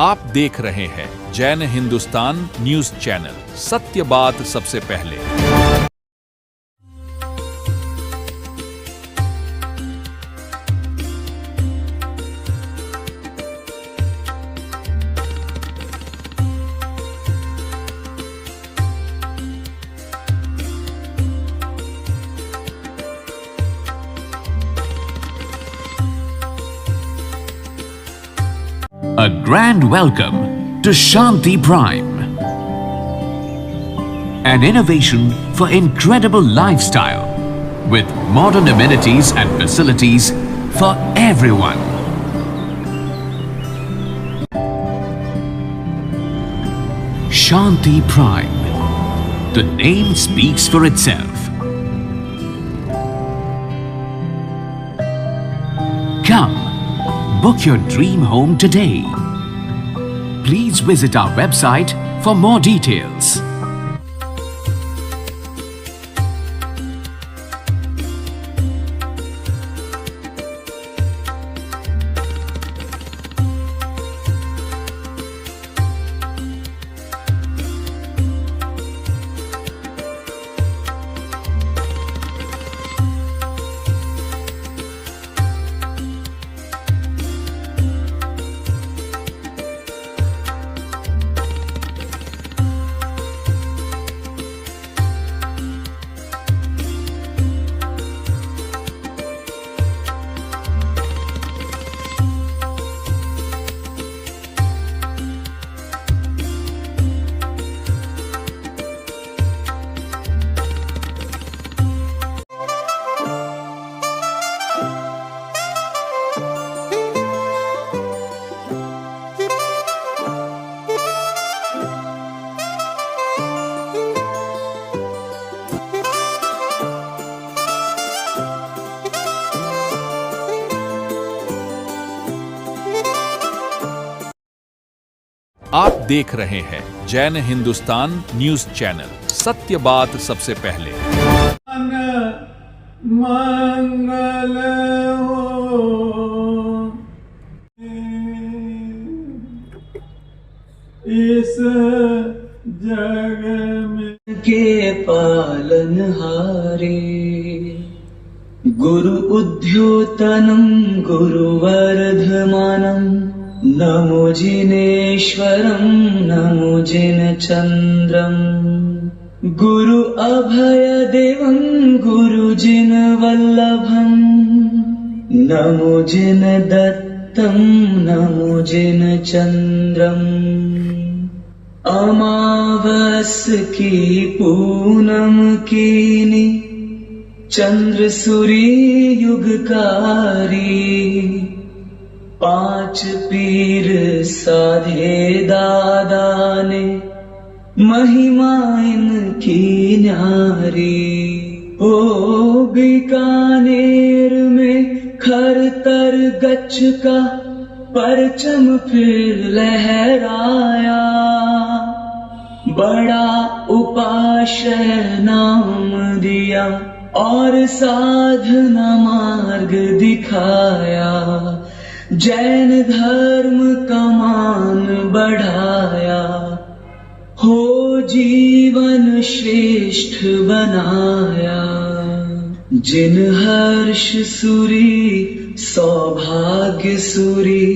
आप देख रहे हैं जैन हिंदुस्तान न्यूज चैनल, सत्य बात सबसे पहले। A grand welcome to Shanti Prime, an innovation for incredible lifestyle with modern amenities and facilities for everyone. Shanti Prime, the name speaks for itself. Come, book your dream home today. Please visit our website for more details. आप देख रहे हैं Jain Hindustan news channel, सत्य बात सबसे पहले। मंगल हो इस जग में के पालनहारे, गुरु उद्योतनं गुरुवर्धमानं, नमो जिनेश्वरं नमो जिनचन्द्रं, गुरु अभयदेवं गुरुजिन वल्लभं, नमो जिनदत्तं नमो जिनचन्द्रं। अमावस की पूनम कीनी, चंद्र सूर्य युगकारी, पांच पीर साधे दादा ने, महिमा इनकी न्यारी। ओ बीकानेर में खरतर गच्छ का परचम फिर लहराया, बड़ा उपाशय नाम दिया और साधना मार्ग दिखाया, जैन धर्म का मान बढ़ाया, हो जीवन श्रेष्ठ बनाया। जिन हर्ष सूरी सौभाग्य सूरी,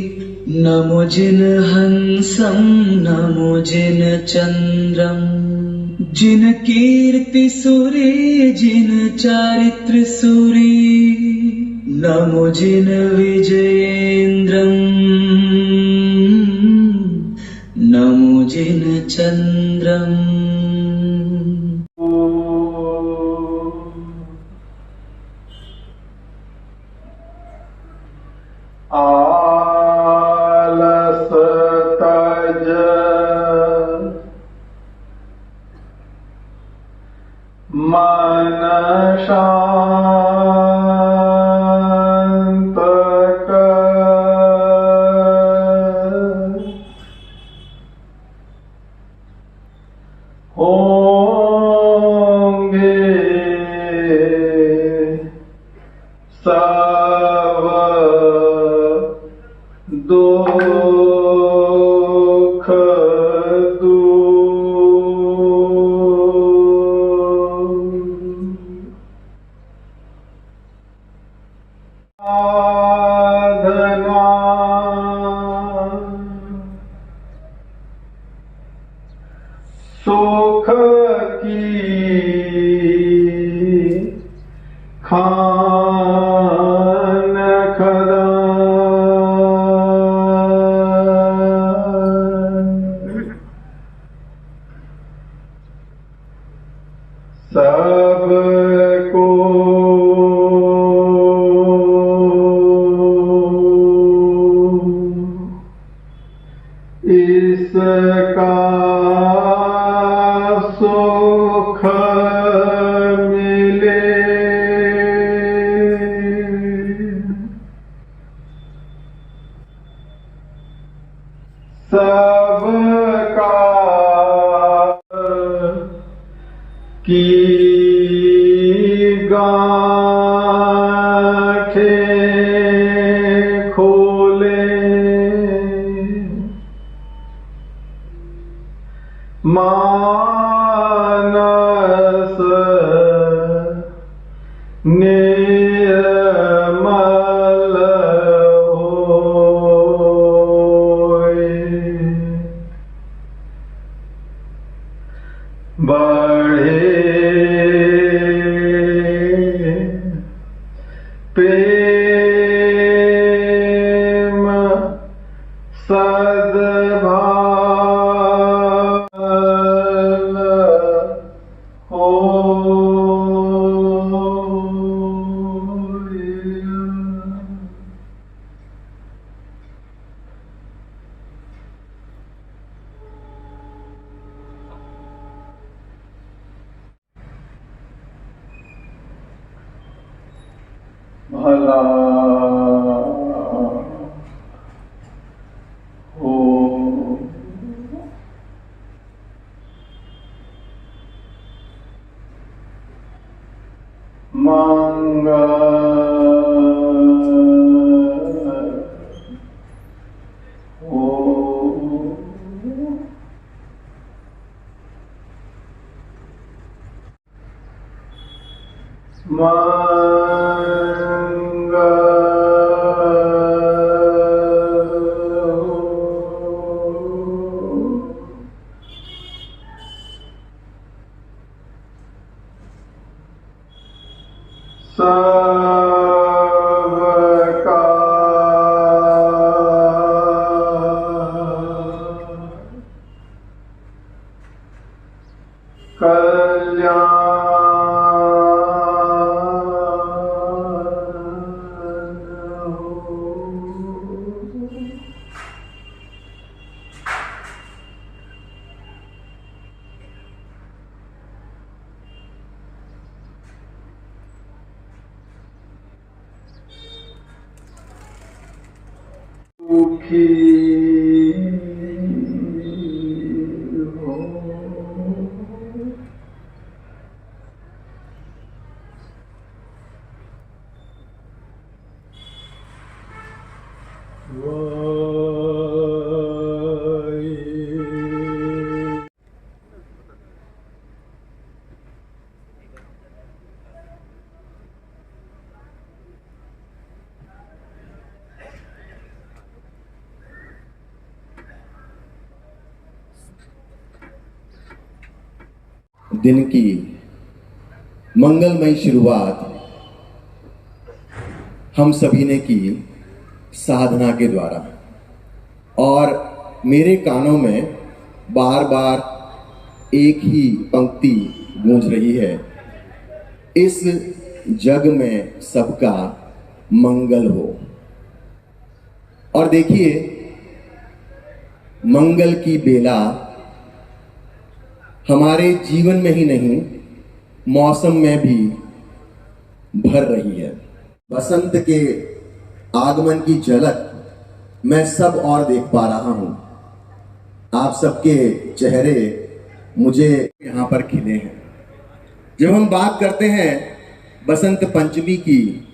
नमो जिन हंसं नमो जिन चंद्रं, जिन कीर्ति सूरी जिन चारित्र सूरी, नमो जिन विजयेन्द्रं नमो जिन चंद्रं। आलस तज मन शांत कर, होंगे सब दो साधना सुख की खान खदान सबको इसका सुख मिले सबका की गांठें खोले मानस निर्मल होए बढ़े प्रेम सद्भाव हो भला हो मंगल हो सबका कल्याण हो सुखी हो दिन की मंगलमय शुरुआत हम सभी ने की साधना के द्वारा, और मेरे कानों में बार बार एक ही पंक्ति गूंज रही है, इस जग में सबका मंगल हो। और देखिए, मंगल की बेला हमारे जीवन में ही नहीं, मौसम में भी भर रही है। बसंत के आगमन की झलक मैं सब और देख पा रहा हूं। आप सबके चेहरे मुझे यहाँ पर खिले हैं। जब हम बात करते हैं बसंत पंचमी की,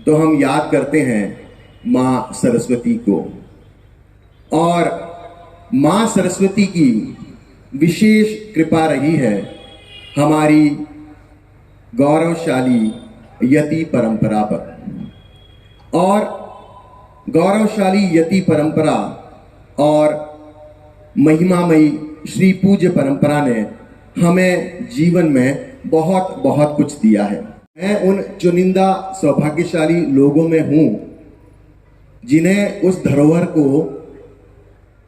तो हम याद करते हैं माँ सरस्वती को, और माँ सरस्वती की विशेष कृपा रही है हमारी गौरवशाली यति परंपरा पर। और गौरवशाली यति परंपरा और महिमामयी श्री पूज्य परंपरा ने हमें जीवन में बहुत बहुत कुछ दिया है। मैं उन चुनिंदा सौभाग्यशाली लोगों में हूं जिन्हें उस धरोहर को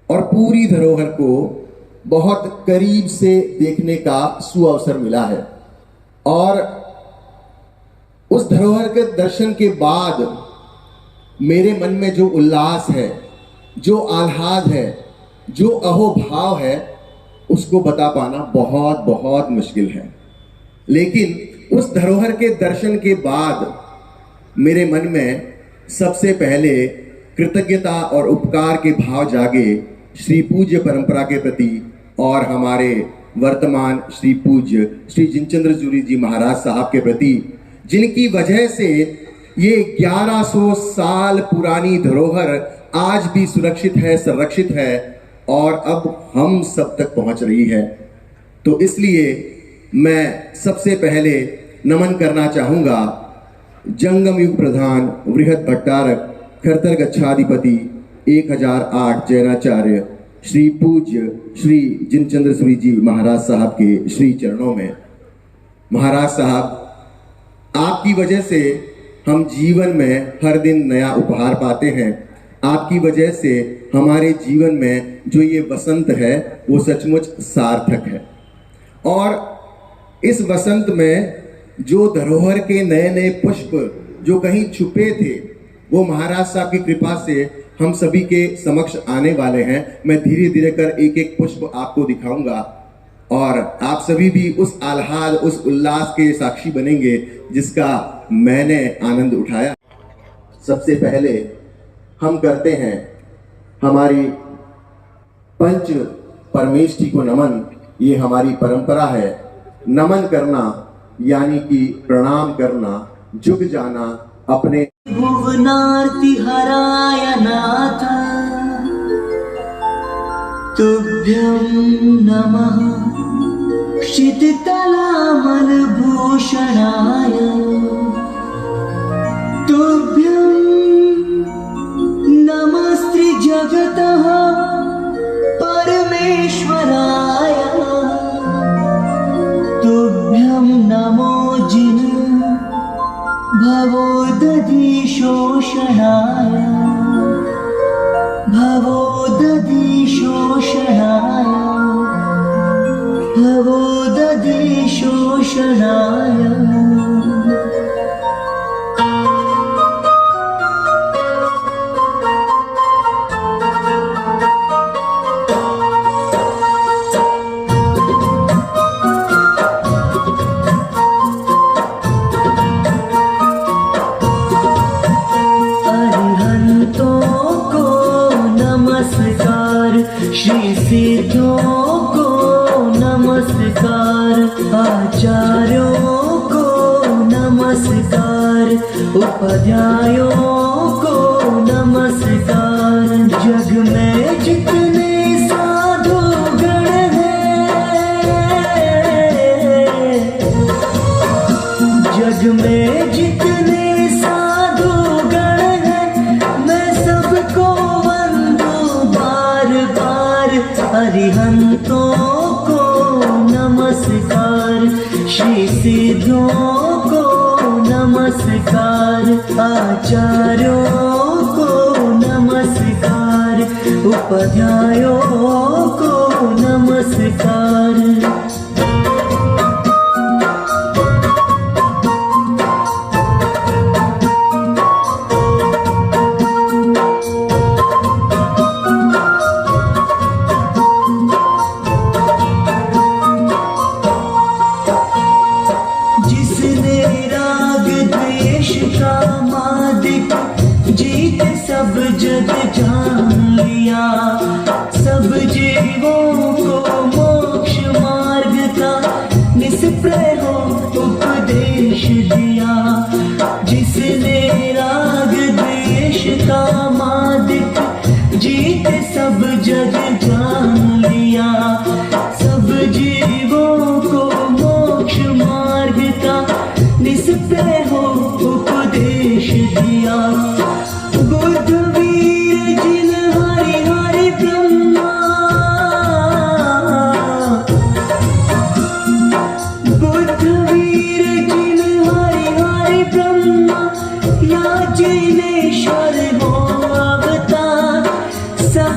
और पूरी धरोहर को बहुत करीब से देखने का सुअवसर मिला है। और उस धरोहर के दर्शन के बाद मेरे मन में जो उल्लास है, जो आह्लाद है, जो अहोभाव है, उसको बता पाना बहुत बहुत मुश्किल है। लेकिन उस धरोहर के दर्शन के बाद मेरे मन में सबसे पहले कृतज्ञता और उपकार के भाव जागे श्री पूज्य परंपरा के प्रति और हमारे वर्तमान श्री पूज्य श्री जिनचंद्र सूरी जी महाराज साहब के प्रति, जिनकी वजह से ये 1100 साल पुरानी धरोहर आज भी सुरक्षित है, संरक्षित है और अब हम सब तक पहुंच रही है। तो इसलिए मैं सबसे पहले नमन करना चाहूंगा जंगम युग प्रधान वृहद भट्टारक खरतर गच्छाधिपति 1008 जैनाचार्य श्री पूज्य श्री जिनचंद्र सूरी जी महाराज साहब के श्री चरणों में। महाराज साहब, आपकी वजह से हम जीवन में हर दिन नया उपहार पाते हैं। आपकी वजह से हमारे जीवन में जो ये वसंत है वो सचमुच सार्थक है। और इस वसंत में जो धरोहर के नए नए पुष्प जो कहीं छुपे थे वो महाराज साहब की कृपा से हम सभी के समक्ष आने वाले हैं। मैं धीरे धीरे कर एक एक पुष्प आपको दिखाऊंगा और आप सभी भी उस आह्लाद, उस उल्लास के साक्षी बनेंगे जिसका मैंने आनंद उठाया। सबसे पहले हम करते हैं हमारी पंच परमेष्ठी को नमन। ये हमारी परंपरा है। नमन करना यानी कि प्रणाम करना, झुक जाना अपने। भुवनार्ति हराय नाथ तुभ्यं नमः क्षितितलामल भूषणाय तुभ्यं नमस्ते जगतः परमेश्वराय तुभ्यं नमो जिन भवोदधि शोषणाय भवोदधि शोषणाय भवोदधि शोषणाय। श्री सिद्धों को नमस्कार, आचार्यों को नमस्कार, उपाध्यायों को नमस्कार। जग में जितने साधु गण हैं, जग में जितने साधु गण हैं, मैं सबको अरिहंतों को नमस्कार, श्री सिद्धों को नमस्कार, आचार्यों को नमस्कार, उपाध्यायों को नमस्कार। सब जग जान लिया, सब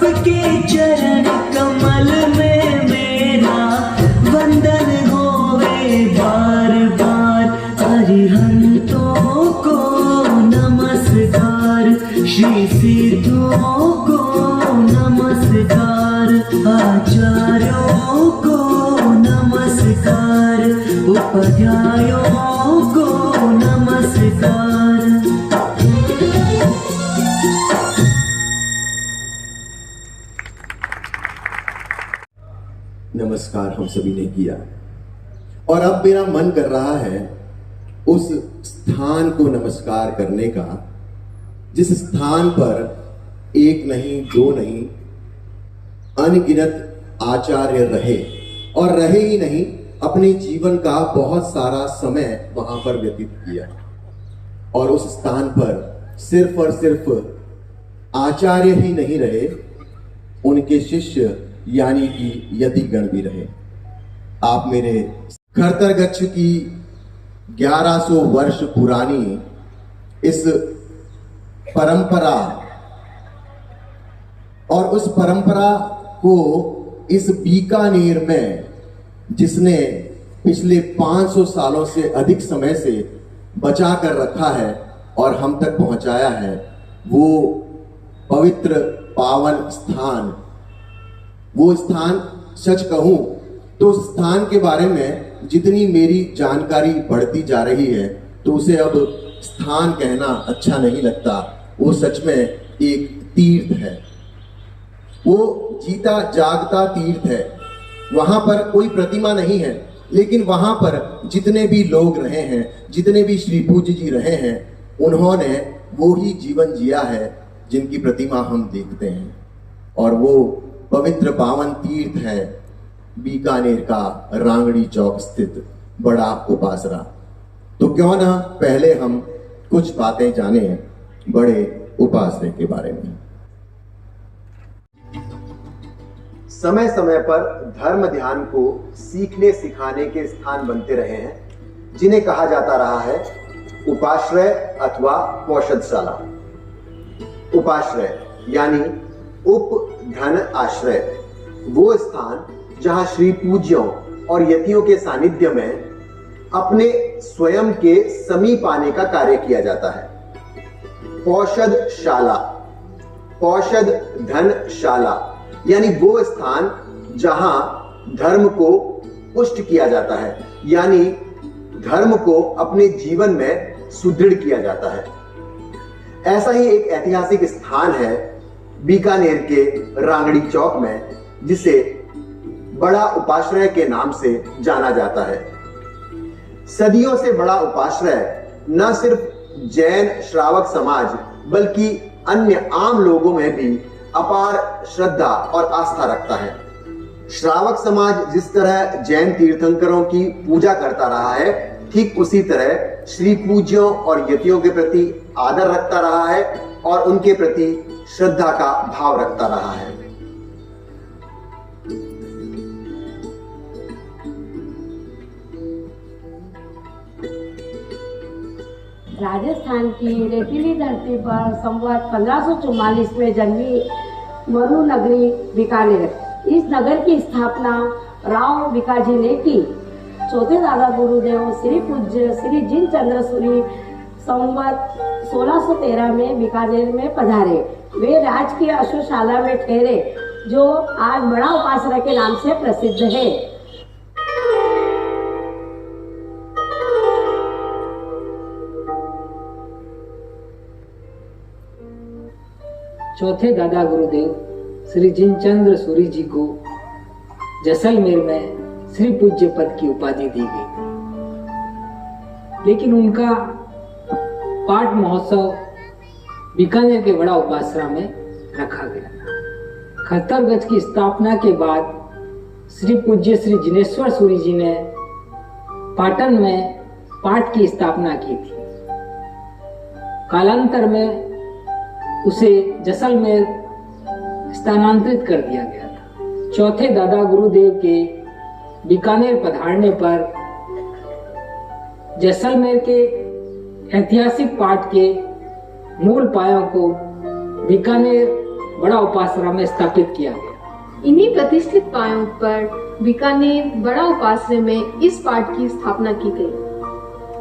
सबके चरण कमल में मेरा वंदन होवे बार बार। अरिहंतों को नमस्कार, श्री सिद्धों को नमस्कार, आचार्यों को नमस्कार, उपाध्यायों को नमस्कार। नमस्कार हम सभी ने किया और अब मेरा मन कर रहा है उस स्थान को नमस्कार करने का जिस स्थान पर एक नहीं दो नहीं अनगिनत आचार्य रहे और रहे ही नहीं, अपने जीवन का बहुत सारा समय वहां पर व्यतीत किया। और उस स्थान पर सिर्फ और सिर्फ आचार्य ही नहीं रहे, उनके शिष्य यानी कि यतिगण भी रहे। आप मेरे खरतरगच्छ की 1100 वर्ष पुरानी इस परंपरा और उस परंपरा को इस बीकानेर में जिसने पिछले 500 सालों से अधिक समय से बचा कर रखा है और हम तक पहुंचाया है, वो पवित्र पावन स्थान, वो स्थान सच कहूं तो उस स्थान के बारे में जितनी मेरी जानकारी बढ़ती जा रही है तो उसे अब स्थान कहना अच्छा नहीं लगता। वो सच में एक तीर्थ है, वो जीता जागता तीर्थ है। वहां पर कोई प्रतिमा नहीं है, लेकिन वहां पर जितने भी लोग रहे हैं, जितने भी श्री पूज्य जी रहे हैं, उन्होंने वो ही जीवन जिया है जिनकी प्रतिमा हम देखते हैं। और वो पवित्र पावन तीर्थ है बीकानेर का रांगड़ी चौक स्थित बड़ा उपासरा। तो क्यों ना पहले हम कुछ बातें जाने बड़े उपासरे के बारे में। समय समय पर धर्म ध्यान को सीखने सिखाने के स्थान बनते रहे हैं, जिन्हें कहा जाता रहा है उपाश्रय अथवा पौषधशाला। उपाश्रय यानी उप धन आश्रय, वो स्थान जहां श्री पूज्यों और यतियों के सानिध्य में अपने स्वयं के समीप आने का कार्य किया जाता है। पौषधशाला, पौषध धन शाला यानी वो स्थान जहां धर्म को पुष्ट किया जाता है, यानी धर्म को अपने जीवन में सुदृढ़ किया जाता है। ऐसा ही एक ऐतिहासिक स्थान है बीकानेर के रांगड़ी चौक में, जिसे बड़ा उपाश्रय के नाम से जाना जाता है। सदियों से बड़ा उपाश्रय न सिर्फ जैन श्रावक समाज बल्कि अन्य आम लोगों में भी अपार श्रद्धा और आस्था रखता है। श्रावक समाज जिस तरह जैन तीर्थंकरों की पूजा करता रहा है, ठीक उसी तरह श्री पूज्यों और यतियों के प्रति आदर रखता रहा है और उनके प्रति श्रद्धा का भाव रखता रहा है। राजस्थान की रेतीली धरती पर संवत 1544 में जन्मी मरु नगरी बीकानेर, इस नगर की स्थापना राव बीकाजी ने की। चौथे दादा गुरुदेव श्री पूज्य श्री जिनचंद्र सूरी संवत 1613 में बीकानेर में पधारे। वे राजकीय अश्वशाला में ठहरे, जो आज बड़ा उपासरा के नाम से प्रसिद्ध है। चौथे दादा गुरुदेव श्री जिनचंद्र सूरी जी को जैसलमेर में श्री पूज्य पद की उपाधि दी गई, लेकिन उनका पाठ महोत्सव बीकानेर के बड़ा उपासरा में रखा गया। खतरगंज की स्थापना के बाद श्री पूज्य श्री जिनेश्वर सूरी जी ने पाटन में पाठ की स्थापना की थी। कालांतर में उसे जैसलमेर स्थानांतरित कर दिया गया था। चौथे दादा गुरुदेव के बीकानेर पधारने पर जैसलमेर के ऐतिहासिक पाठ के मूल पायों को बीकानेर बड़ा उपासरा में स्थापित किया गया। इन्हीं प्रतिष्ठित पायों पर बीकानेर बड़ा उपाश्रय में इस पाठ की स्थापना की गई।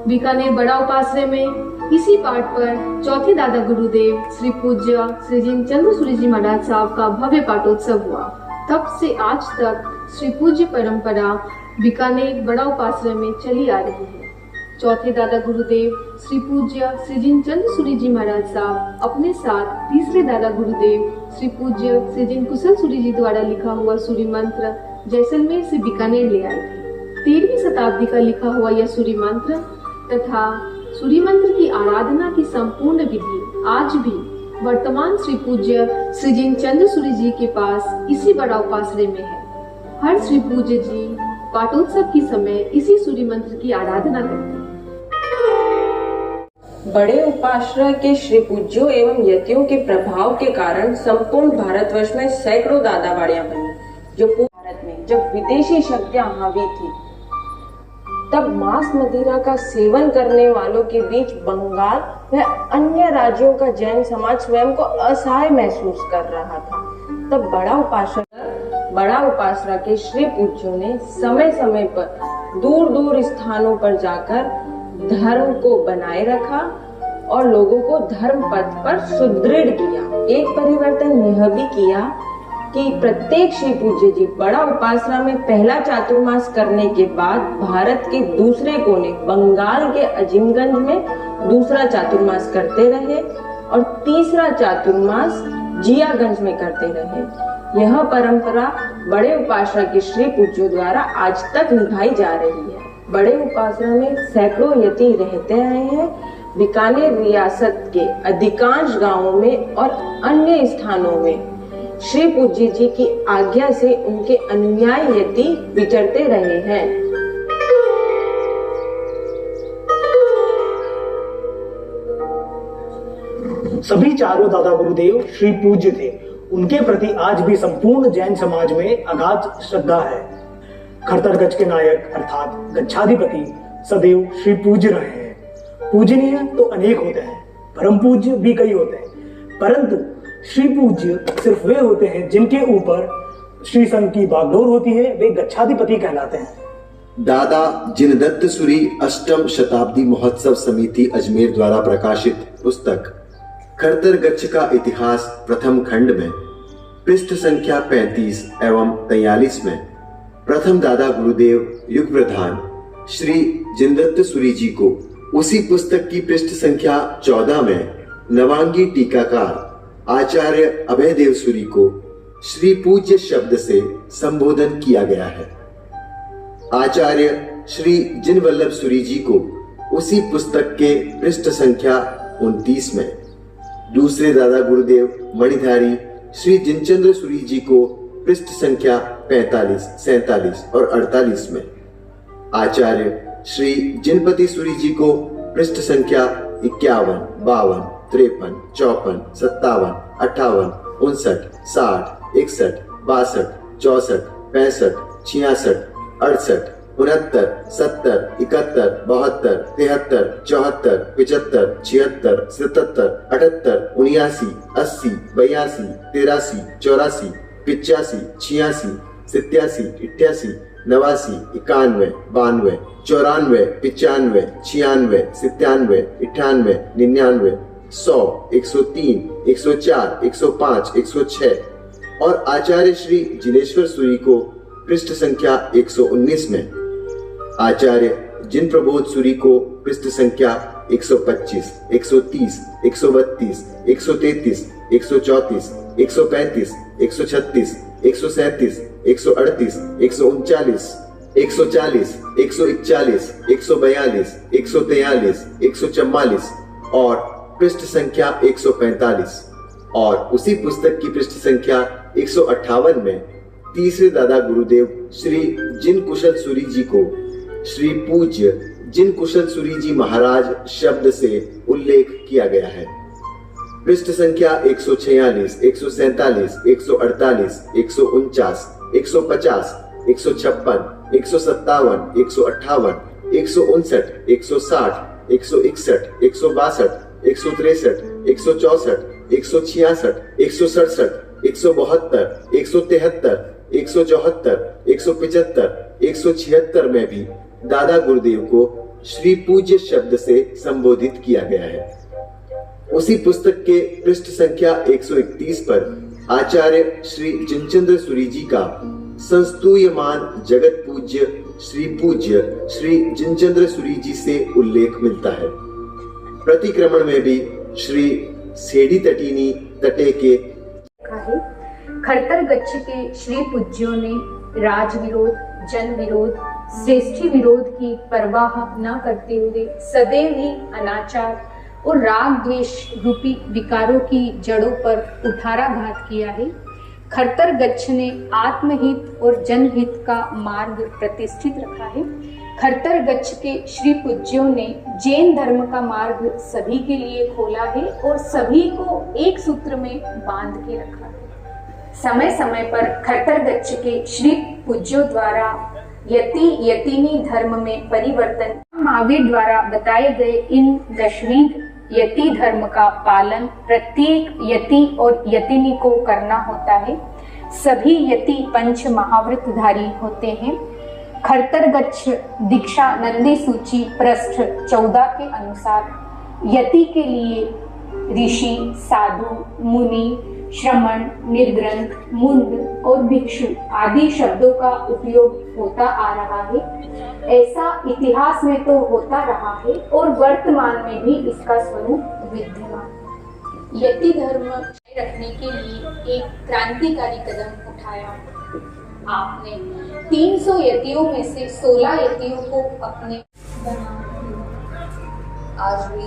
बीकानेर बड़ा उपाश्रय में इसी पाठ पर चौथे दादा गुरुदेव श्री पूज्य श्री जिनचंद्र सूरी जी महाराज साहब का भव्य पाठोत्सव हुआ। तब से आज तक श्री पूज्य परंपरा बीकानेर बड़ा उपाश्रय में चली आ रही है। चौथे दादा गुरुदेव श्री पूज्य श्री जिनचंद्र सूरी जी महाराज साहब अपने साथ तीसरे दादा गुरुदेव श्री पूज्य श्री जिन कुशल सूरी जी द्वारा लिखा हुआ सूरी मंत्र जैसलमेर से बीकानेर ले आए थे। 13वीं शताब्दी का लिखा हुआ यह सूरी मंत्र तथा सूरी मंत्र की आराधना की संपूर्ण विधि आज भी वर्तमान श्री पूज्य श्री जिनचंद्र सूरी जी के पास इसी बड़ा उपाश्रय में है। हर श्री पूज्य जी पाठोत्सव के समय इसी सूरी मंत्र की आराधना करते हैं। बड़े उपाश्रय के श्री पूज्यों एवं यतियों के प्रभाव के कारण संपूर्ण भारतवर्ष में सैकड़ों दादाबाड़ियां बनी। जो पूरे भारत में जब विदेशी शक्तियां हावी थी, तब मांस मदिरा का सेवन करने वालों के बीच बंगाल व अन्य राज्यों का जैन समाज स्वयं को असहाय महसूस कर रहा था। तब बड़ा उपासरा के श्री पूज्यों ने समय समय पर दूर दूर स्थानों पर जाकर धर्म को बनाए रखा और लोगों को धर्म पथ पर सुदृढ़ किया। एक परिवर्तन यह भी किया कि प्रत्येक श्री पूज्य जी बड़ा उपासना में पहला चातुर्मास करने के बाद भारत के दूसरे कोने बंगाल के अजीमगंज में दूसरा चातुर्मास करते रहे और तीसरा चातुर्मास जियागंज में करते रहे। यह परंपरा बड़े उपासना के श्री पूज्यों द्वारा आज तक निभाई जा रही है। बड़े उपासना में सैकड़ों यति रहते आए हैं। बीकानेर रियासत के अधिकांश गांवों में और अन्य स्थानों में श्री पूज्य जी की आज्ञा से उनके अनुयायी यति विचरते रहे हैं। सभी चारों दादा गुरुदेव श्री पूज्य थे। उनके प्रति आज भी संपूर्ण जैन समाज में अगाध श्रद्धा है। खरतरगज के नायक अर्थात गच्छाधिपति सदैव श्री पूज्य रहे हैं। पूजनीय तो अनेक होते हैं, परम पूज्य भी कई होते हैं, परंतु श्री पूज्य सिर्फ वे होते हैं जिनके ऊपर श्री संघ की बागडोर होती है, वे गच्छाधिपति कहलाते हैं। दादा जिनदत्त सूरी अष्टम शताब्दी महोत्सव समिति अजमेर द्वारा प्रकाशित पुस्तक खरतरगच्छ का इतिहास प्रथम खंड में पृष्ठ संख्या 35 एवं 43 में प्रथम दादा गुरुदेव युग प्रधान श्री जिनदत्त सूरी जी को उसी पुस्तक की पृष्ठ संख्या 14 में नवांगी टीकाकार आचार्य अभयदेव सूरी को श्री पूज्य शब्द से संबोधन किया गया है। आचार्य श्री जिनवल्लभ सूरी जी को उसी पुस्तक के पृष्ठ संख्या 29 में, दूसरे दादा गुरुदेव मणिधारी श्री जिनचंद्र सूरी जी को पृष्ठ संख्या 45, 47 और 48 में, आचार्य श्री जिनपति सूरी जी को पृष्ठ संख्या 51, 52, 53, 54, 57, 58, 59, 60, 61, 62, 64, 65, 66, 68, 69, 70, 71, 72, 73, 74, 75, 76, 77, 78, 79, 80, 82, 83, 84, 85, 86, 87, 88, 89, 91, 92, 94, 95, 96, 97, 98, 99, 100, 103, 104, 105, 106 और आचार्य श्री जिनेश्वर सूरी को पृष्ठ संख्या 119 में, आचार्य जिन प्रबोध सूरी को पृष्ठ संख्या 125, 130, 132, 133, 134, 135, 136, 137, 138, 139, 140, 141, 142, 143, 144 और पृष्ठ संख्या 145 और उसी पुस्तक की पृष्ठ संख्या 158 में तीसरे दादा गुरुदेव श्री जिन कुशल सूरी जी को श्री पूज्य जिन कुशल सूरी जी महाराज शब्द से उल्लेख किया गया है। पृष्ठ संख्या 146, 147, 148, 149, 150, 156, 157, 158, 159, 160, 161, 162, 163, 164, 166, 167, 172, 173, 174, 175, 176 में भी दादा गुरुदेव को श्री पूज्य शब्द से संबोधित किया गया है। उसी पुस्तक के पृष्ठ संख्या 131 पर आचार्य श्री जिनचंद्र सूरी जी का संस्तूयमान जगत पूज्य श्री जिनचंद्र सूरी जी से उल्लेख मिलता है। प्रतिक्रमण में भी श्री सेठी तटीनी तटे के खड़तर गच्छ के श्री पूज्यों ने राज विरोध, जन विरोध, श्रेष्ठी विरोध की परवाह न करते हुए सदैव ही अनाचार और राग द्वेष रूपी विकारों की जड़ों पर कुठाराघात किया है। खड़तर गच्छ ने आत्महित और जनहित का मार्ग प्रतिष्ठित रखा है। खड़तर गच्छ के श्री पूज्यों ने जैन धर्म का मार्ग सभी के लिए खोला है और सभी को एक सूत्र में बांध के रखा है। समय समय पर खड़तर गच्छ के श्री पूज्यों द्वारा यति यतिनी धर्म में परिवर्तन, महावीर द्वारा बताए गए इन दशविध यति धर्म का पालन प्रत्येक यति और यतिनी को करना होता है। सभी यति पंच महाव्रतधारी होते हैं। खड़तर गच्छ दीक्षा नंदी सूची पृष्ठ 14 के अनुसार यति के लिए ऋषि, साधु, मुनि, श्रमण, निर्ग्रंथ, मुंड और भिक्षु आदि शब्दों का उपयोग होता आ रहा है। ऐसा इतिहास में तो होता रहा है और वर्तमान में भी इसका स्वरूप विद्यमान। यति धर्म रखने के लिए एक क्रांतिकारी कदम उठाया। आपने 300 यतियों में से 16 यतियों को अपने आज भी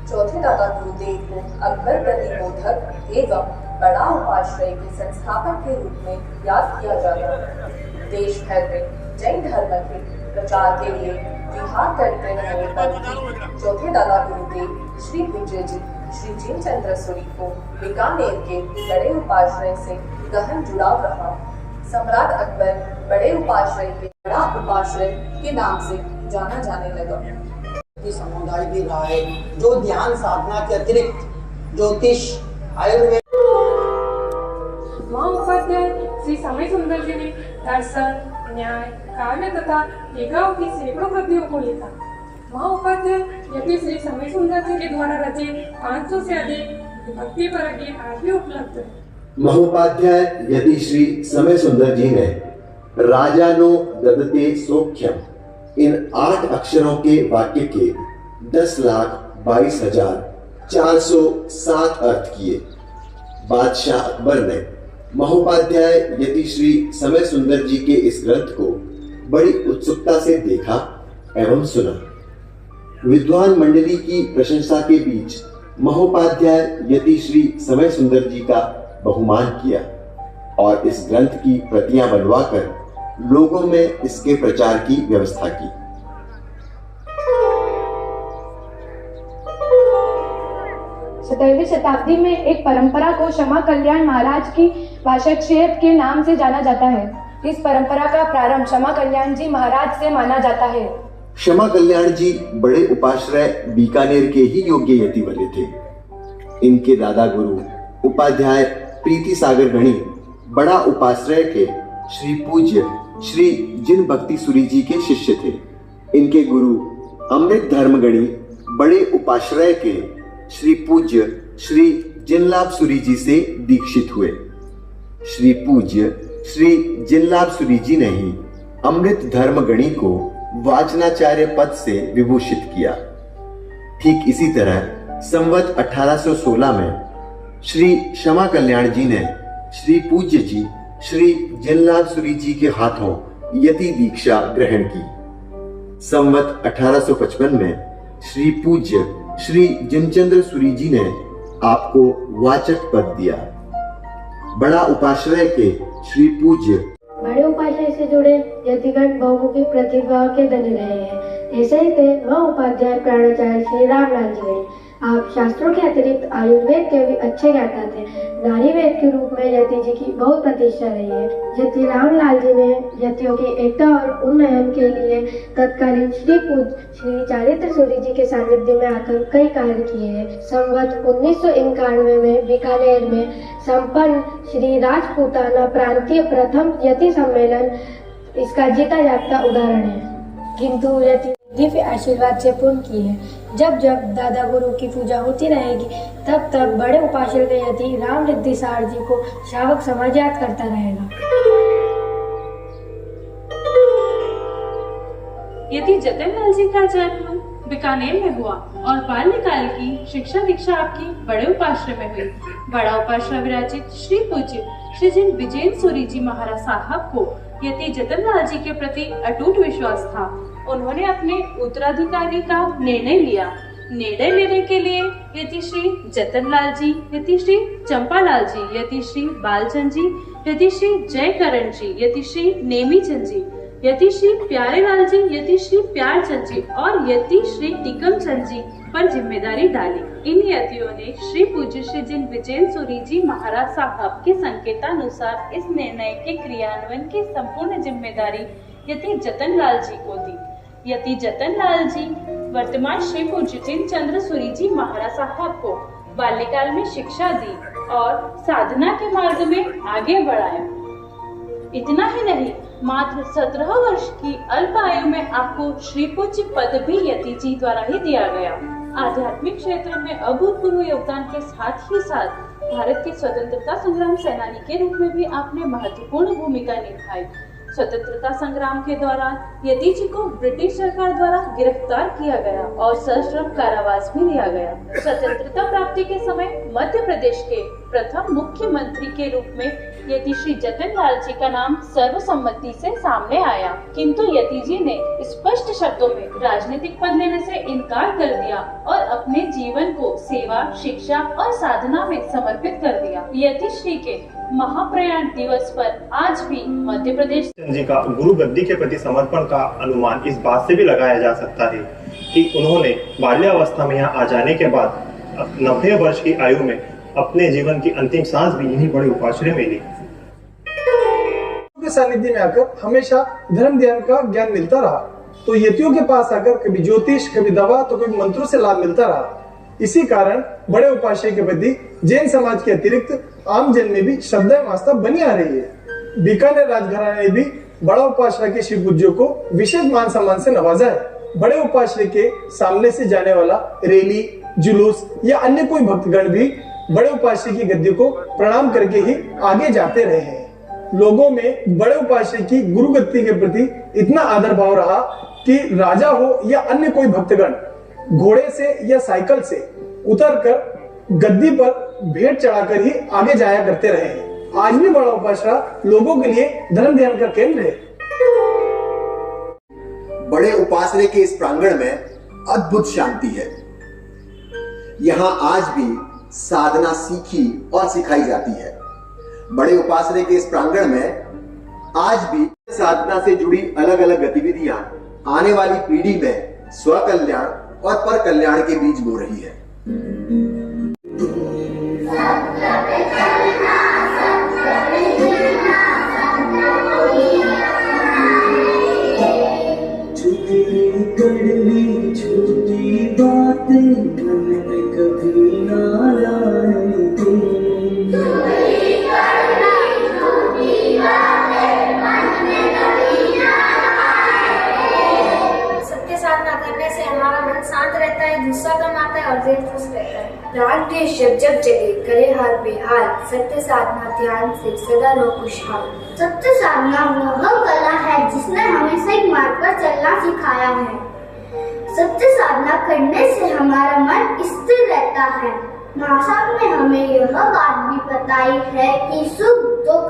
चौथे दादा गुरुदेव को अकबर प्रतिबोधक एवं बड़ा उपाश्रय के संस्थापक के रूप में याद किया जाता है। देश भर में जैन धर्म के प्रचार के लिए विहार करते रहने पर भी चौथे दादा गुरुदेव श्री पूज्य जी श्री जिनचंद्र सूरी को बीकानेर के बड़े उपाश्रय से गहन जुड़ाव रहा। सम्राट अकबर बड़े उपाश्रय के बड़ा उपाश्रय के नाम से जाना जाने लगा। समुदाय भी रहा है जो ध्यान साधना के अतिरिक्त ज्योतिष, आयुर्वेद। महाउपाध्याय श्री समय सुंदर जी ने दर्शन, न्याय, काव्य तथा टीकाओं की सैकड़ों कृतियों को लिखा। महाउपाध्याय यति श्री समय सुंदर जी के द्वारा रचित 500 से अधिक भक्ति पर गीत आज भी उपलब्ध है। महोपाध्याय यति श्री समय सुंदर जी ने राजानो ददते सौख्यम इन 8 अक्षरों के वाक्य के 10,22,407 अर्थ किए। बादशाह अकबर ने महोपाध्याय यति श्री समय सुंदर जी के इस ग्रंथ को बड़ी उत्सुकता से देखा एवं सुना। विद्वान मंडली की प्रशंसा के बीच महोपाध्याय यति श्री समय सुंदर जी का बहुमान किया और इस ग्रंथ की प्रतियां बनवाकर लोगों में इसके प्रचार की व्यवस्था की। 17वीं शताब्दी में एक परंपरा को क्षमा कल्याण महाराज की वार्षिक के नाम से जाना जाता है। इस परंपरा का प्रारंभ क्षमा कल्याण जी महाराज से माना जाता है। क्षमा कल्याण जी बड़े उपाश्रय बीकानेर के ही योग्य यति वाले थे। इनके दादा गुरु उपाध्याय प्रीति सागर गणी बड़ा उपाश्रय के श्री पूज्य श्री जिन भक्ति सूरी जी के शिष्य थे। इनके गुरु अमृत धर्म गणी बड़े उपाश्रय के श्री पूज्य श्री जिनलाभ सूरी जी से दीक्षित हुए। श्री पूज्य श्री जिनलाभ सूरी जी ने ही अमृत धर्म गणी को वाचनाचार्य पद से विभूषित किया। ठीक इसी तरह संवत 1816 में श्री क्षमा कल्याण जी ने श्री पूज्य जी श्री जिनलाभ सूरी जी के हाथों यति दीक्षा ग्रहण की। संवत 1855 में श्री पूज्य श्री जिनचंद्र सूरी जी ने आपको वाचक पद दिया। बड़ा उपाश्रय के श्री पूज्य बड़े उपाध्याय से जुड़े यतिगण बहुमुखी प्रतिभा के धनी रहे हैं। ऐसे ही थे वह उपाध्याय प्राणाचार्य श्री रामलाल जी। आप शास्त्रों के अतिरिक्त आयुर्वेद के भी अच्छे ज्ञाता थे। नारी वेद के रूप में यति जी की बहुत प्रतिष्ठा रही है। यति रामलाल जी ने यतियों की एकता और उन्नयन के लिए तत्कालीन श्री पूज्य श्री चारित्र सूरी जी के सानिध्य में आकर कई कार्य किए हैं। संवत 1991 में बीकानेर में संपन्न श्री राजपूताना प्रांतीय प्रथम यति सम्मेलन इसका जीता जागता उदाहरण है। किंतु यति दिव्य आशीर्वाद से पूर्ण की है। जब जब दादा गुरु की पूजा होती रहेगी तब तब बड़े उपासक यति राम रिद्धि सार जी को श्रावक समाज याद करता रहेगा। यति जतनलाल जी का जन्म बीकानेर में हुआ और बाल्यकाल की शिक्षा दीक्षा आपकी बड़े उपाश्रय में हुई। बड़ा उपाश्रय विराजित श्री पूज्य श्री जिन विजयन सूरी जी महाराज साहब को यति जतनलाल जी के प्रति अटूट विश्वास था। उन्होंने अपने उत्तराधिकारी का निर्णय लिया। निर्णय लेने के लिए यति श्री जतनलाल जी, यति श्री चंपालाल जी, यति श्री बालचंद जी, यति श्री जयकरण जी, यति श्री नेमीचंद जी, यति श्री प्यारेलाल जी, यति श्री प्यारचंद जी और यति श्री टिकमचंद जी पर जिम्मेदारी डाली। इन यतियों ने श्री पूज्य श्री जिन विजयन सूरी जी महाराज साहब के संकेतानुसार इस निर्णय के क्रियान्वयन की संपूर्ण जिम्मेदारी यति जतनलाल जी को दी। यति जतनलाल जी वर्तमान श्री पूज्य जिन चंद्र सूरी जी महाराज साहब को बाल्यकाल में शिक्षा दी और साधना के मार्ग में आगे बढ़ाया। इतना ही नहीं, मात्र 17 वर्ष की अल्प आयु में आपको श्री पूज्य पद भी यति जी द्वारा ही दिया गया। आध्यात्मिक क्षेत्र में अभूतपूर्व योगदान के साथ ही साथ भारत के स्वतंत्रता संग्राम सेनानी के रूप में भी आपने महत्वपूर्ण भूमिका निभाई। स्वतंत्रता संग्राम के दौरान यति जी को ब्रिटिश सरकार द्वारा गिरफ्तार किया गया और सश्रम कारावास भी लिया गया। स्वतंत्रता प्राप्ति के समय मध्य प्रदेश के प्रथम मुख्यमंत्री के रूप में यति श्री जतनलाल जी का नाम सर्वसम्मति से सामने आया, किंतु यति जी ने स्पष्ट शब्दों में राजनीतिक पद लेने से इनकार कर दिया और अपने जीवन को सेवा, शिक्षा और साधना में समर्पित कर दिया। यति श्री के महाप्रयाण दिवस पर आज भी मध्य प्रदेश जी का गुरु गद्दी के प्रति समर्पण का अनुमान इस बात से भी लगाया जा सकता है कि उन्होंने बाल्यावस्था में यहाँ आ जाने के बाद 90 वर्ष की आयु में अपने जीवन की अंतिम सांस भी यहीं बड़े उपाश्रय में ली। के सानिध्य में आकर हमेशा धर्म ध्यान का ज्ञान मिलता रहा। तो यतियों के पास आकर कभी ज्योतिष, कभी दवा, तो कभी मंत्रों से लाभ मिलता रहा। इसी कारण बड़े उपाश्रय के प्रति जैन समाज के अतिरिक्त आम जन में भी श्रद्धा एवं आस्था बनी आ रही है। बीकानेर राजघराने ने भी बड़ा उपाश्रय के शिव पूज्यों को विशेष मान सम्मान से नवाजा है। बड़े उपाश्रय के सामने से जाने वाला रैली, जुलूस या अन्य कोई भक्तगण भी बड़े उपाश्रय की गद्दी को प्रणाम करके ही आगे जाते रहे हैं। लोगों में बड़े उपाश्रय की गुरु गद्दी के प्रति इतना आदर भाव रहा कि राजा हो या अन्य कोई भक्तगण घोड़े से या साइकिल से उतरकर गद्दी पर भेंट चढ़ाकर ही आगे जाया करते रहे हैं। आज भी बड़ा उपाश्रय लोगों के लिए धर्म ध्यान का केंद्र है। बड़े उपाश्रय के इस प्रांगण में अद्भुत शांति है। यहाँ आज भी साधना सीखी और सिखाई जाती है। बड़े उपाश्रय के इस प्रांगण में आज भी साधना से जुड़ी अलग अलग गतिविधियां आने वाली पीढ़ी में स्वकल्याण और पर कल्याण के बीज बो रही है। कड़वी छोटी बातें मन में कभी ना सत्य साधना करने से हमारा मन शांत रहता है, गुस्सा कम आता है और दिल खुश रहता है। राग द्वेष जब जब जगे करे हाल बेहाल, सत्य साधना ध्यान से सदा रहो खुशहाल। सत्य साधना वह कला है जिसने हमें सही मार्ग पर चलना सिखाया है। सत्य साधना करने से हमारा मन स्थिर रहता है। महासाब ने हमें यह बात भी बताई है कि सुख दुख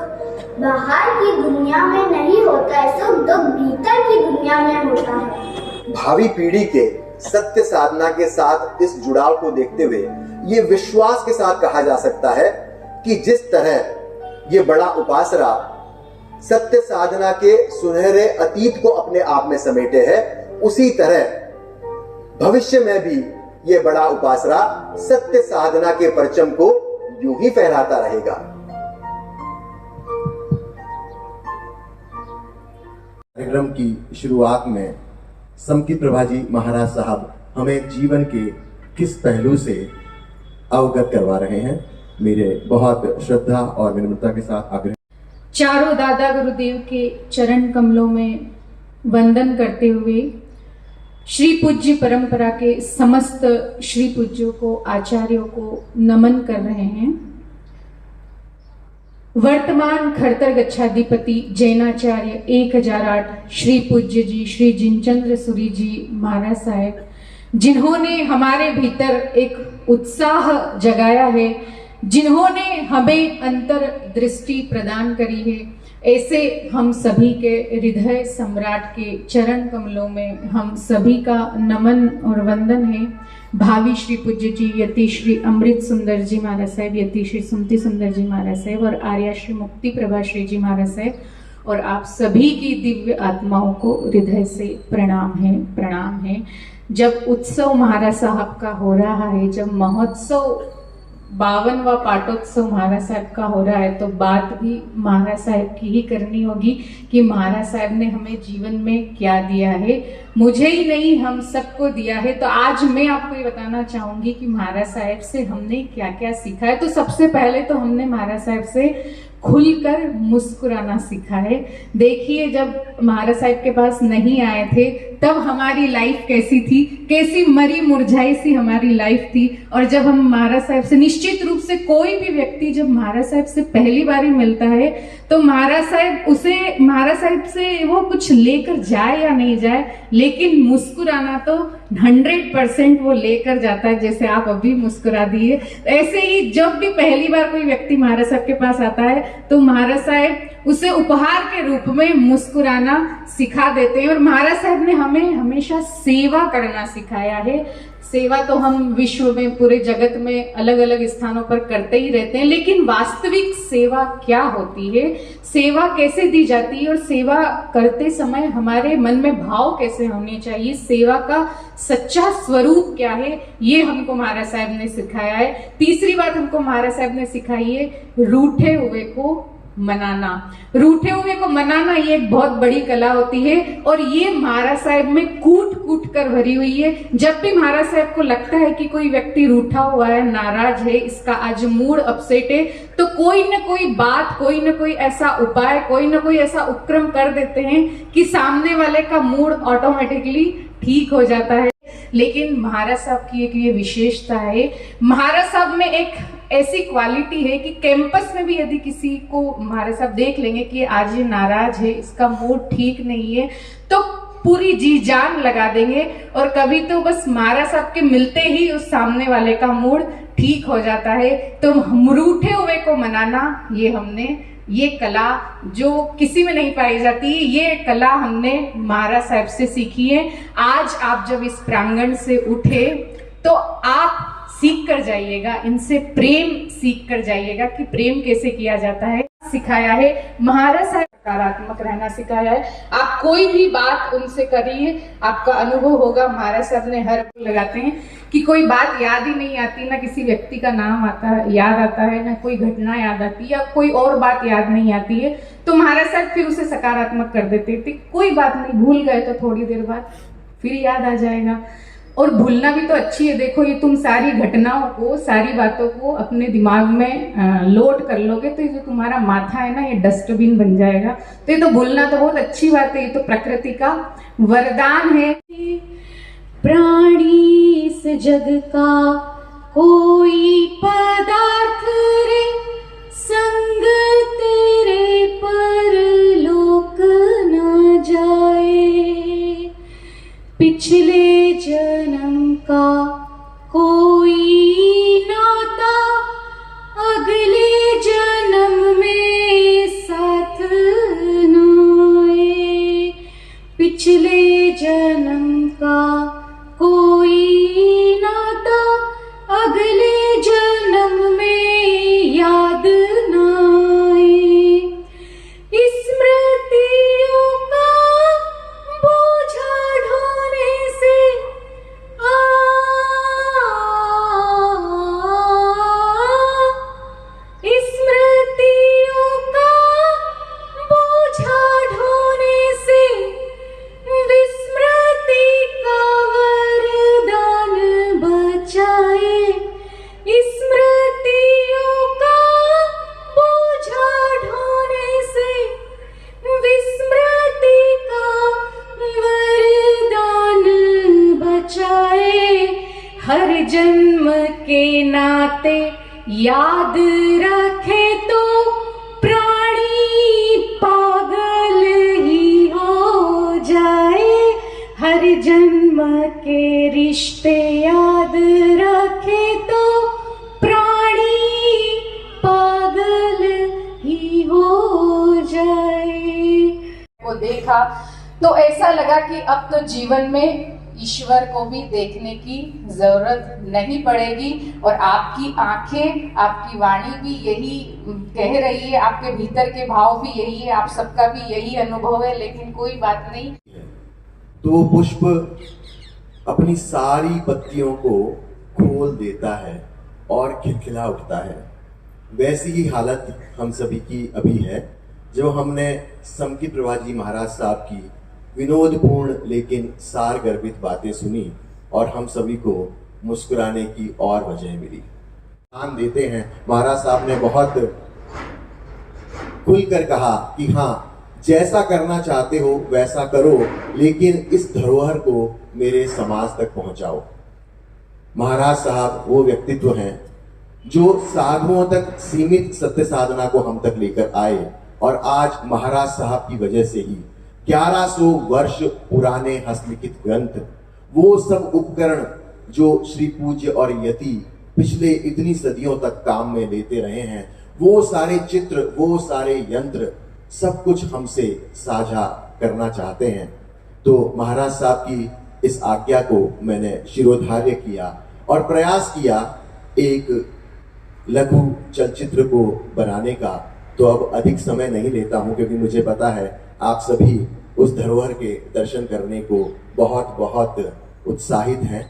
बाहर की दुनिया में नहीं होता है, सुख दुख भीतर की दुनिया में होता है। भावी पीढ़ी के सत्य साधना के साथ इस जुड़ाव को देखते हुए ये विश्वास के साथ कहा जा सकता है कि जिस तरह ये बड़ा उपासरा सत्य साधना के सुनहरे अतीत को अपने आप में समेटे है, उसी तरह भविष्य में भी ये बड़ा उपासरा सत्य साधना के परचम को यूं ही फहराता रहेगा। कार्यक्रम की शुरुआत में समकी प्रभा जी महाराज साहब हमें जीवन के किस पहलू से अवगत करवा रहे हैं। मेरे बहुत श्रद्धा और विनम्रता के साथ आग्रह। चारों दादा गुरुदेव के चरण कमलों में वंदन करते हुए श्री पूज्य परंपरा के समस्त श्री पूज्यों को, आचार्यों को नमन कर रहे हैं। वर्तमान खड़तर गच्छाधिपति जैनाचार्य 1008 श्री पूज्य जी श्री जिनचंद्र सूरी जी महाराज साहेब, जिन्होंने हमारे भीतर एक उत्साह जगाया है, जिन्होंने हमें अंतर दृष्टि प्रदान करी है, ऐसे हम सभी के हृदय सम्राट के चरण कमलों में हम सभी का नमन और वंदन है। भावी श्री पूज्य जी यति श्री अमृत सुंदर जी महाराज साहेब, यति श्री सुमति सुंदर जी महाराज साहेब और आर्या श्री मुक्ति प्रभा श्री जी महाराज साहेब और आप सभी की दिव्य आत्माओं को हृदय से प्रणाम है, प्रणाम है। जब उत्सव महाराज साहब का हो रहा है, जब महोत्सव 52वां पाटोत्सव महाराज साहब का हो रहा है, तो बात भी महाराज साहब की ही करनी होगी कि महाराज साहब ने हमें जीवन में क्या दिया है। मुझे ही नहीं, हम सबको दिया है। तो आज मैं आपको ये बताना चाहूंगी कि महाराज साहब से हमने क्या क्या सीखा है। तो सबसे पहले तो हमने महाराज साहब से खुलकर मुस्कुराना सीखा है। देखिए, जब महाराज साहब के पास नहीं आए थे तब हमारी लाइफ कैसी थी, कैसी मरी मुरझाई सी हमारी लाइफ थी। और जब हम महाराज साहब से, निश्चित रूप से कोई भी व्यक्ति जब महाराज साहब से पहली बार ही मिलता है तो महाराज साहब से वो कुछ लेकर जाए या नहीं जाए, लेकिन मुस्कुराना तो 100% वो लेकर जाता है। जैसे आप अभी मुस्कुरा दिए, ऐसे ही जब भी पहली बार कोई व्यक्ति महाराज साहब के पास आता है तो महाराज साहब उसे उपहार के रूप में मुस्कुराना सिखा देते हैं। और महाराज साहब ने हमें हमेशा सेवा करना सिखाया है। सेवा तो हम विश्व में, पूरे जगत में अलग अलग स्थानों पर करते ही रहते हैं, लेकिन वास्तविक सेवा क्या होती है, सेवा कैसे दी जाती है और सेवा करते समय हमारे मन में भाव कैसे होने चाहिए, सेवा का सच्चा स्वरूप क्या है, ये हमको महाराज साहब ने सिखाया है। तीसरी बात हमको महाराज साहब ने सिखाई है, रूठे हुए को मनाना। रूठे हुए को मनाना ये एक बहुत बड़ी कला होती है और ये महाराज साहब में कूट कूट कर भरी हुई है। जब भी महाराज साहब को लगता है कि कोई व्यक्ति रूठा हुआ है, नाराज है, इसका आज मूड अपसेट है, तो कोई न कोई बात, कोई न कोई ऐसा उपाय, कोई न कोई ऐसा उपक्रम कर देते हैं कि सामने वाले का मूड ऑटोमेटिकली ठीक हो जाता है। लेकिन महाराज साहब की एक ये विशेषता है, महाराज साहब में एक ऐसी क्वालिटी है कि कैंपस में भी यदि किसी को महाराज साहब देख लेंगे कि आज ये नाराज है, इसका मूड ठीक नहीं है, तो पूरी जी जान लगा देंगे और कभी तो बस महाराज साहब के मिलते ही उस सामने वाले का मूड ठीक हो जाता है। तो रूठे हुए को मनाना, ये कला जो किसी में नहीं पाई जाती, ये कला हमने महाराज साहब से सीखी है। आज आप जब इस प्रांगण से उठे तो आप सीख कर जाइएगा, इनसे प्रेम सीख कर जाइएगा कि प्रेम कैसे किया जाता है। सिखाया है महाराज साहब, सकारात्मक रहना सिखाया है। आप कोई भी बात उनसे करिए, आपका अनुभव होगा। महाराज साहब ने हर लगाते हैं कि कोई बात याद ही नहीं आती, ना किसी व्यक्ति का नाम याद आता है, ना कोई घटना याद आती है, या कोई और बात याद नहीं आती है, तो महाराज साहब फिर उसे सकारात्मक कर देते थे। कोई बात नहीं, भूल गए तो थोड़ी देर बाद फिर याद आ जाएगा। और भूलना भी तो अच्छी है। देखो, ये तुम सारी घटनाओं को, सारी बातों को अपने दिमाग में लोड कर लोगे तो ये जो तुम्हारा माथा है ना, ये डस्टबिन बन जाएगा। तो ये तो भूलना तो बहुत अच्छी बात है, ये तो प्रकृति का वरदान है। प्राणी इस जग का कोई पदार्थ रे, संग तेरे पर लोक न जाए। पिछले जन्म का कोई नाता, अगले जन्म में साथ न आए। पिछले जन्म का कोई नाता, अगले जन्म में याद न याद रखे तो प्राणी पागल ही हो जाए, हर जन्म के रिश्ते याद रखे तो प्राणी पागल ही हो जाए। वो देखा तो ऐसा लगा कि अब तो जीवन में ईश्वर को भी देखने की जरूरत नहीं पड़ेगी, और आपकी आंखें, आपकी वाणी भी यही कह रही है, आपके भीतर के भाव भी यही है, आप सबका भी यही अनुभव है। लेकिन कोई बात नहीं। तो वो पुष्प अपनी सारी पत्तियों को खोल देता है और खिलखिला उठता है। वैसी ही हालत हम सभी की अभी है, जो हमने समकित प्रवाजी महाराज साहब की विनोदपूर्ण लेकिन सार गर्भित बातें सुनी और हम सभी को मुस्कुराने की और वजह मिली। ध्यान देते हैं, महाराज साहब ने बहुत खुलकर कहा कि हाँ, जैसा करना चाहते हो वैसा करो, लेकिन इस धरोहर को मेरे समाज तक पहुंचाओ। महाराज साहब वो व्यक्तित्व हैं जो साधुओं तक सीमित सत्य साधना को हम तक लेकर आए, और आज महाराज साहब की वजह से ही 1100 वर्ष पुराने हस्तलिखित ग्रंथ, वो सब उपकरण जो श्री पूज्य और यति पिछले इतनी सदियों तक काम में लेते रहे हैं, वो सारे चित्र, वो सारे यंत्र, सब कुछ हमसे साझा करना चाहते हैं। तो महाराज साहब की इस आज्ञा को मैंने शिरोधार्य किया और प्रयास किया एक लघु चलचित्र को बनाने का। तो अब अधिक समय नहीं लेता हूं, क्योंकि मुझे पता है आप सभी उस धरोहर के दर्शन करने को बहुत बहुत उत्साहित हैं।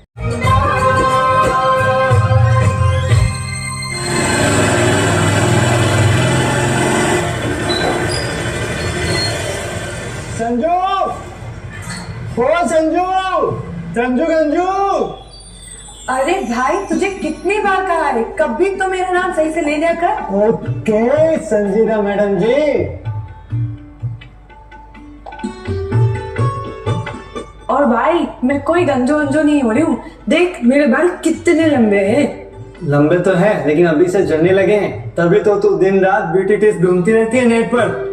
संजू, ओ संजू, संजू गंजू। अरे भाई, तुझे कितनी बार कहा है, कभी तो मेरा नाम सही से ले लिया कर। ओके संजीदा मैडम जी। और भाई, मैं कोई गंजो वंजो नहीं हो रही हूँ। देख मेरे बाल कितने लंबे हैं। लंबे तो है, लेकिन अभी से झड़ने लगे हैं, तभी तो तू दिन रात ब्यूटी टिप्स ढूंढती रहती है नेट पर।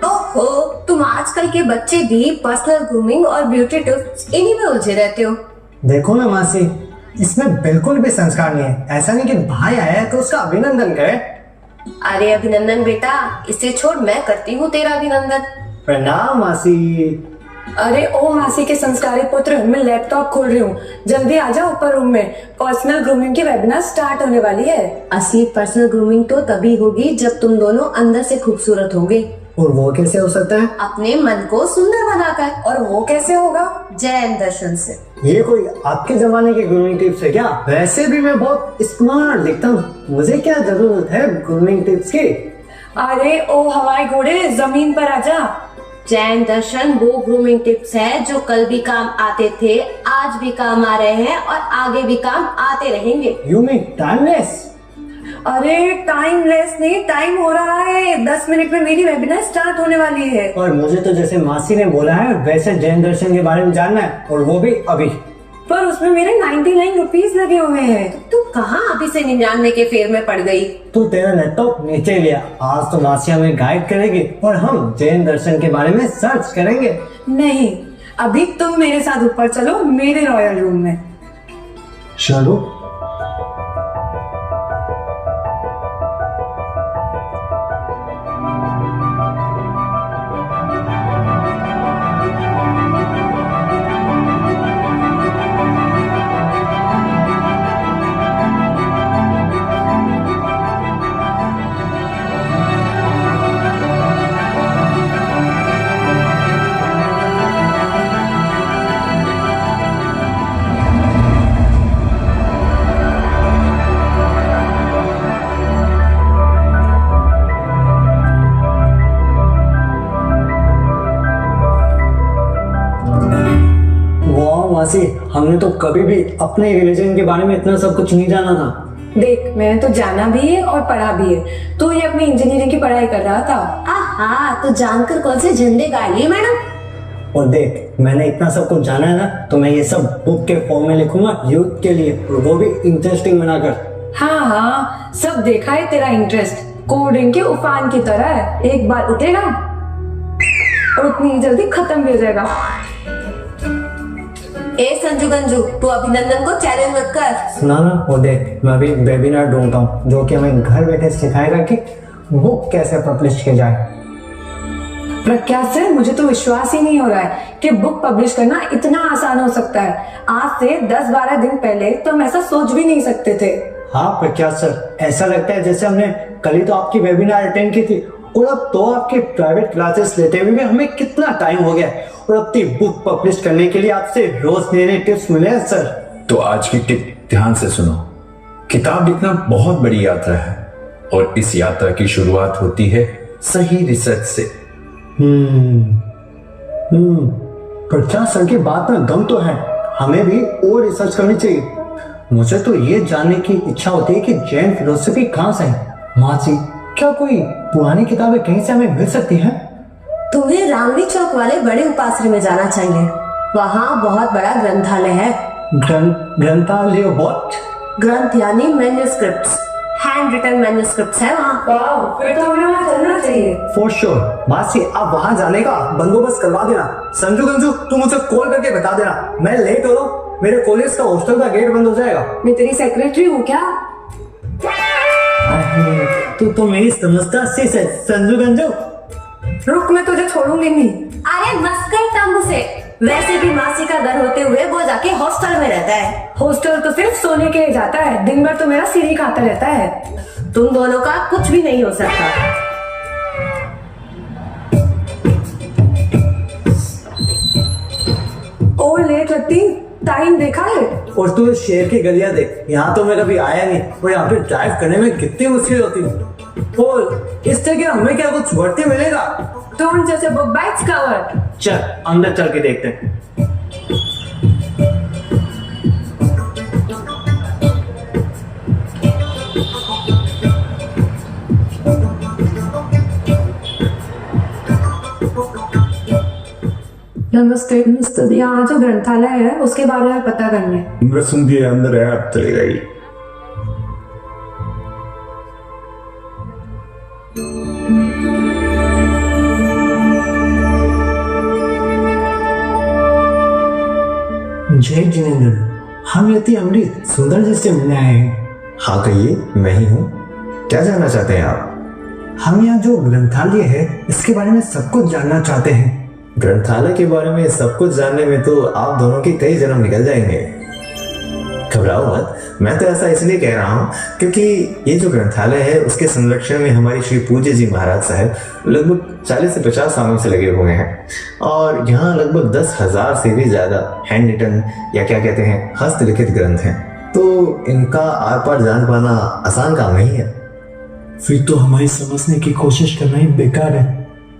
ओहो, तुम आजकल के बच्चे भी पर्सनल ग्रूमिंग और ब्यूटी टिप्स इन्हीं में उलझे रहते हो। देखो ना मासी, इसमें बिल्कुल भी संस्कार नहीं है। ऐसा नहीं कि भाई आया है तो उसका अभिनंदन करे। अरे अभिनंदन बेटा, इसे छोड़, मैं करती हूँ तेरा अभिनंदन। प्रणाम मासी। अरे ओ मासी के संस्कारी पुत्र, मैं लैपटॉप खोल रही हूँ, जल्दी आ जाओ ऊपर रूम में। पर्सनल ग्रूमिंग की वेबिनार स्टार्ट होने वाली है। असली पर्सनल ग्रूमिंग तो तभी होगी जब तुम दोनों अंदर से खूबसूरत होगे। और वो कैसे हो सकता है? अपने मन को सुंदर बनाकर। और वो कैसे होगा? जैन दर्शन से। ये कोई आपके जमाने की ग्रूमिंग टिप्स है क्या? वैसे भी मैं बहुत स्मार्ट दिखता हूँ, मुझे क्या जरूरत है ग्रूमिंग टिप्स की? अरे ओ हवाई घोड़े, जमीन पर आजा। जैन दर्शन वो ग्रूमिंग टिप्स है जो कल भी काम आते थे, आज भी काम आ रहे हैं और आगे भी काम आते रहेंगे। You mean timeless? अरे टाइमलेस नहीं, टाइम हो रहा है। 10 मिनट में मेरी वेबिनार स्टार्ट होने वाली है। और मुझे तो जैसे मासी ने बोला है वैसे जैन दर्शन के बारे में जानना है, और वो भी अभी। पर उसमें मेरे 99 रुपीज लगे हुए हैं। तू कहाँ अभी से 99 के फेर में पड़ गई? तू तेरा लैपटॉप नीचे लिया। आज तो मासी हमें गाइड करेगी और हम जैन दर्शन के बारे में सर्च करेंगे। नहीं, अभी तुम मेरे साथ ऊपर चलो, मेरे रॉयल रूम में। चलो। मासी, हमने तो कभी भी अपने रिलीजन के बारे में इतना सब कुछ नहीं जाना था। देख, मैंने तो जाना भी है और पढ़ा भी है। तू ये अपनी इंजीनियरिंग की पढ़ाई कर रहा था। आहा, तो जानकर कौन से झंडे गाड़ लिए मैडम? और देख, मैंने इतना सब कुछ जाना है ना, तो मैं ये सब बुक के फॉर्म में लिखूंगा यूथ के लिए, और वो भी इंटरेस्टिंग बनाकर। हाँ, हाँ, सब देखा है तेरा इंटरेस्ट कोडिंग के उफान की तरह है। एक बार उठेगा और उतनी जल्दी खत्म भी हो जाएगा। ए संजू गंजू, तू अभिनंदन को चैलेंज मत कर। सुना ना, वो देख, मैं अभी वेबिनार ढूंढता हूँ जो कि हमें घर बैठे सिखाएगा कि बुक कैसे पब्लिश की जाए। प्रख्यात सर, मुझे तो विश्वास ही नहीं हो रहा है कि बुक पब्लिश करना इतना आसान हो सकता है। आज से 10-12 दिन पहले तो हम ऐसा सोच भी नहीं सकते थे। हाँ प्रख्यात सर, ऐसा लगता है जैसे हमने कल ही तो आपकी वेबिनार अटेंड की थी और अब तो आपके प्राइवेट क्लासेस लेते हुए भी हमें कितना टाइम हो गया है और अपनी बुक पब्लिश करने के लिए आपसे रोज नए नए टिप्स मिले हैं सर। तो आज की टिप ध्यान से सुनो। किताब लिखना बहुत बड़ी यात्रा है और इस यात्रा की शुरुआत होती है सही रिसर्च से। प्रख्यात सर की बात में दम तो है, हमें भी और रिसर्च करनी चाहिए। मुझे तो ये जानने की इच्छा होती है कि जैन फिलोसफी कहाँ से है। मासी, क्या कोई पुरानी किताबें कहीं से हमें मिल सकती हैं? तुम्हें रामली चौक वाले बड़े उपासरे में जाना चाहिए, वहाँ बहुत बड़ा ग्रंथालय है। ग्रंथालय व्हाट? ग्रंथ यानी मैन्युस्क्रिप्ट्स, हैंड रिटन मैन्युस्क्रिप्ट्स है वहाँ। वाह, फिर तो हमें वहाँ चलना चाहिए। For sure. मासी, आप वहाँ जाने का बंदोबस्त करवा देना। संजू गंजू, तू मुझे कॉल करके बता देना, मैं लेट हो रहा हूँ, मेरे कॉलेज का हॉस्टल का गेट बंद हो जाएगा। मैं तेरी सेक्रेटरी हूँ क्या? तू तो मेरी समझदार सी है संजू गंजू। रुक, मैं तुझे छोड़ूंगी नहीं। अरे मत कर तांबू से, वैसे भी मासी का घर होते हुए वो जाके हॉस्टल में रहता है। हॉस्टल तो सिर्फ सोने के लिए जाता है, दिन भर तो मेरा सिर ही खाता रहता है। तुम दोनों का कुछ भी नहीं हो सकता। और लेट लगती, टाइम देखा है? और तू शहर की गलियां देख, यहाँ तो मैं कभी आया नहीं और यहाँ पे ड्राइव करने में कितनी मुश्किल होती है। और इस तरह हमें क्या कुछ बढ़ते मिलेगा? Don't judge a book by its cover। चल अंदर चल के देखते हैं। नमस्ते। यहाँ जो ग्रंथालय है उसके बारे में पता करने। रसम के अंदर है, आप चले गई। जय जिनेंद्र, हम यति अमृत सुंदर जी से मिलने आए हैं। हाँ कहिए, मैं ही हूँ। क्या जानना चाहते हैं आप? हम यहाँ जो ग्रंथालय है इसके बारे में सब कुछ जानना चाहते हैं। ग्रंथालय के बारे में सब कुछ जानने में तो आप दोनों के कई जन्म निकल जाएंगे। घबराओ मत, मैं तो ऐसा इसलिए कह रहा हूँ क्योंकि ये जो ग्रंथालय है उसके संरक्षण में हमारी श्री पूज्य जी महाराज साहब लगभग 40 से 50 सालों से लगे हुए हैं और यहाँ लगभग 10,000 से भी ज्यादा हैंड रिटन या क्या कहते हैं हस्तलिखित ग्रंथ हैं। तो इनका आर पार जान पाना आसान काम नहीं है। फिर तो हमारी समझने की कोशिश करना ही बेकार है।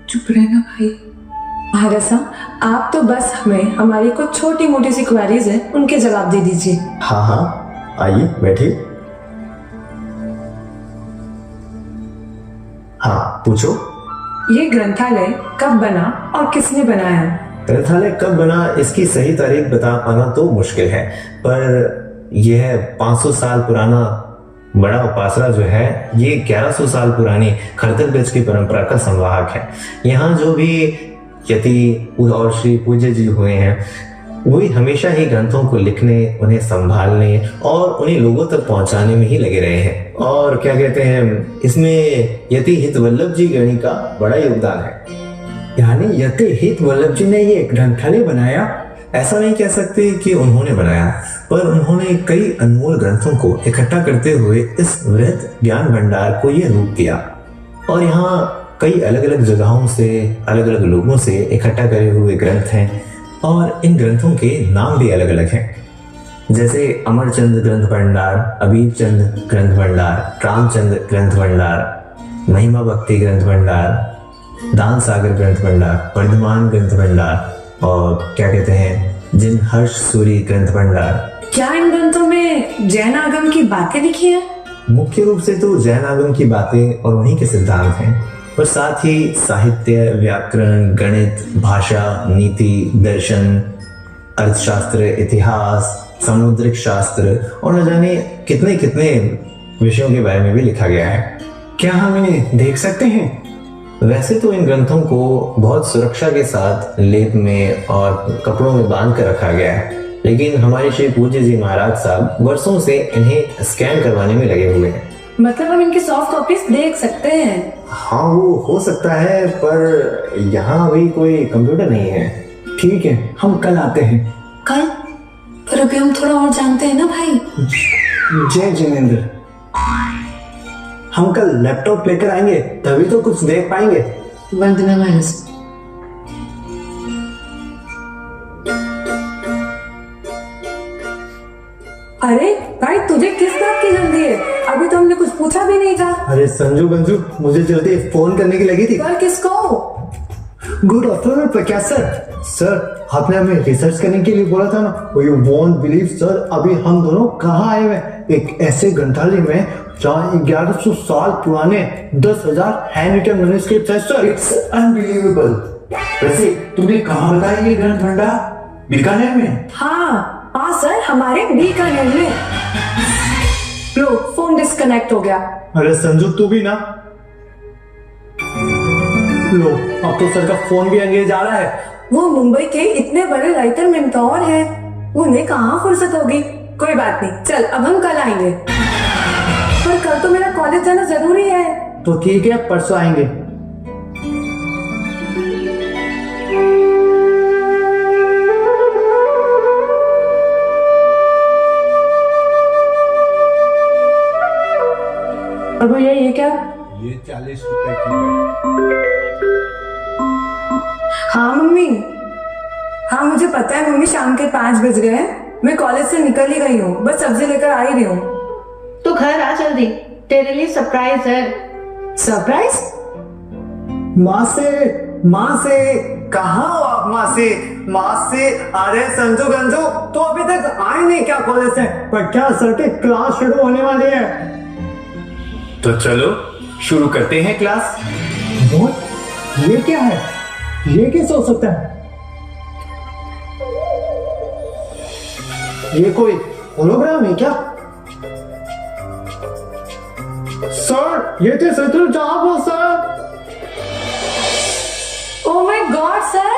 चुप रहना भाई। महाराज साहब, आप तो बस हमें हमारी कुछ छोटी मोटी सी क्वेरीज है उनके जवाब दे दीजिए। हाँ हाँ, आइए बैठिए। हाँ पूछो। ये ग्रंथालय कब बना और किसने बनाया? ग्रंथालय कब बना इसकी सही तारीख बता पाना तो मुश्किल है, पर यह 500 साल पुराना बड़ा उपासरा जो है ये 1100 साल पुरानी खरतरगज की परंपरा का संवाहक है। यहाँ जो भी यति और श्री पूज्य जी हुए हैं वही हमेशा ही ग्रंथों को लिखने, उन्हें संभालने और उन्हें लोगों तक पहुंचाने में ही लगे रहे हैं। और क्या कहते हैं, इसमें यति हित वल्लभ जी गणी का बड़ा योगदान है। यानी यति हित वल्लभ जी ने ये ग्रंथालय बनाया? ऐसा नहीं कह सकते कि उन्होंने बनाया, पर उन्होंने कई अनमोल ग्रंथों को इकट्ठा करते हुए इस वृहद ज्ञान भंडार को ये रूप दिया। और यहाँ कई अलग अलग जगहों से, अलग अलग लोगों से इकट्ठा करे हुए ग्रंथ हैं और इन ग्रंथों के नाम भी अलग अलग हैं, जैसे अमरचंद ग्रंथ भंडार, अबीर चंद ग्रंथ भंडार, रामचंद ग्रंथ भंडार, महिमा भक्ति ग्रंथ भंडार, दान सागर ग्रंथ भंडार, वर्धमान ग्रंथ भंडार और क्या कहते हैं जिन हर्ष सूरी ग्रंथ भंडार। क्या इन ग्रंथों में जैन आगम की बातें लिखी है? मुख्य रूप से तो जैन आगम की बातें और उन्हीं के सिद्धांत हैं, और साथ ही साहित्य, व्याकरण, गणित, भाषा, नीति, दर्शन, अर्थशास्त्र, इतिहास, सामुद्रिक शास्त्र और न जाने कितने कितने विषयों के बारे में भी लिखा गया है। क्या हम इन्हें देख सकते हैं? वैसे तो इन ग्रंथों को बहुत सुरक्षा के साथ लेप में और कपड़ों में बांध कर रखा गया है, लेकिन हमारे श्री पूज्य जी महाराज साहब वर्षों से इन्हें स्कैन करवाने में लगे हुए हैं। मतलब हम इनकी सॉफ्ट कॉपीज देख सकते हैं? हाँ, वो हो सकता है, पर यहाँ अभी कोई कंप्यूटर नहीं है। ठीक है, हम कल आते हैं। कल? पर अभी हम थोड़ा और जानते हैं ना भाई। जय जिनेंद्र, हम कल लैपटॉप लेकर आएंगे, तभी तो कुछ देख पाएंगे। वंदना महाराज। अरे भाई, तुझे किस बात की जल्दी है? अभी तो हमने कुछ पूछा भी नहीं था। अरे संजू गंजू, मुझे जल्दी फोन करने की लगी थी। पर किसको? Good afternoon professor. सर, आपने हमें रिसर्च करने के लिए बोला था ना। यू वोंट बिलीव सर, अभी हम दोनों कहाँ आए हुए? एक ऐसे ग्रंथालय में जहाँ 1100 साल पुराने 10,000 हैंड रिटन मैन्युस्क्रिप्ट्स हैं सर। It's unbelievable. वैसे तुम्हें कहाँ बताया ये ग्रंथ भंडार? बीकानेर में? हाँ सर, हमारे बीकानेर में। लो, फोन डिस्कनेक्ट हो गया। अरे संजू, तू भी ना। लो, अब तो सर का फोन भी एंगेज आ रहा है। वो मुंबई के इतने बड़े राइटर मेंटोर हैं, उन्हें कहाँ फुर्सत होगी। कोई बात नहीं, चल अब हम कल आएंगे। पर कल तो मेरा कॉलेज जाना जरूरी है। तो ठीक है, परसों आएंगे। अब भैया ये क्या? ये 40 रुपए की है। हाँ मम्मी, हाँ मुझे पता है मम्मी, शाम के 5 बज गए हैं। मैं कॉलेज से निकल ही गई हूँ, बस सब्जी लेकर आ ही रही हूँ। तो घर आ जल्दी, तेरे लिए सरप्राइज है। सरप्राइज? माँ से कहाँ हो आप? माँ से अरे संजू गंजू, तो अभी तक आए नहीं क्या कॉलेज से? पर क्या सर की क्लास शुरू होने वाली है? तो चलो शुरू करते हैं क्लास। ये क्या है? ये कैसे हो सकता है? ये कोई होलोग्राम है क्या? सर, ये थे शत्रुंजय आप sir. Oh my God sir,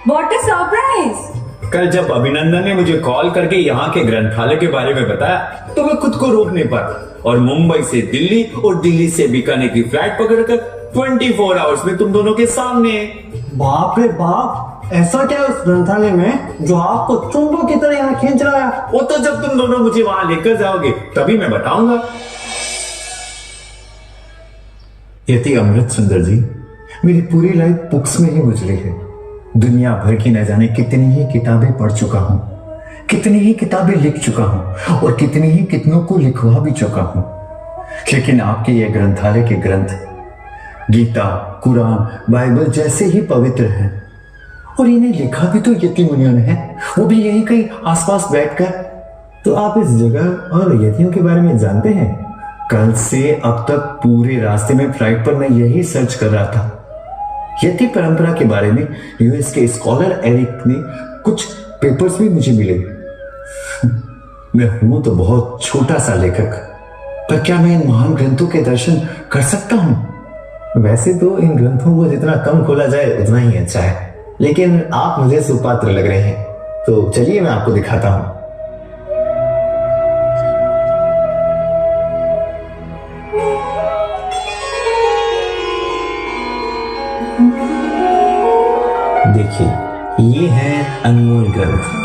what a surprise. कल जब अभिनंदन ने मुझे कॉल करके यहाँ के ग्रंथालय के बारे में बताया, तो मैं खुद को रोक नहीं पाया और मुंबई से दिल्ली और दिल्ली से बीकानेर की फ्लाइट पकड़कर 24 आवर्स में तुम दोनों के सामने। बाप रे बाप, ऐसा क्या है उस ग्रंथालय में जो आपको चुंबक की तरह यहाँ खींच रहा है? वो तो जब तुम दोनों मुझे वहां लेकर जाओगे तभी मैं बताऊंगा। यति अमृत सुंदर जी, मेरी पूरी लाइफ बुक्स में ही गुजरी है। दुनिया भर की न जाने कितनी ही किताबें पढ़ चुका हूं, कितनी ही किताबें लिख चुका हूं और कितनी ही कितनों को लिखवा भी चुका हूं, लेकिन आपके ये ग्रंथालय के ग्रंथ गीता, कुरान, बाइबल जैसे ही पवित्र हैं और इन्हें लिखा भी तो यति मुनियों ने है, वो भी यही कहीं आसपास बैठकर। तो आप इस जगह और यतियों के बारे में जानते हैं? कल से अब तक पूरे रास्ते में फ्लाइट पर मैं यही सर्च कर रहा था। यति परंपरा के बारे में यूएस के स्कॉलर एरिक ने कुछ पेपर्स भी मुझे मिले। मैं हूं तो बहुत छोटा सा लेखक, पर क्या मैं इन महान ग्रंथों के दर्शन कर सकता हूं? वैसे तो इन ग्रंथों को जितना कम खोला जाए उतना ही अच्छा है, लेकिन आप मुझे सुपात्र लग रहे हैं, तो चलिए मैं आपको दिखाता हूं। देखिए, ये है अनमोल ग्रंथ।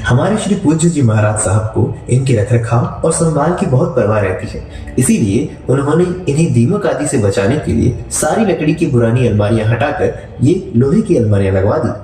हमारे श्री पूज्य जी महाराज साहब को इनके रखरखाव और संभाल की बहुत परवाह रहती है, इसीलिए उन्होंने इन्हें दीमक आदि से बचाने के लिए सारी लकड़ी की पुरानी अलमारियां हटाकर ये लोहे की अलमारियां लगवा दी।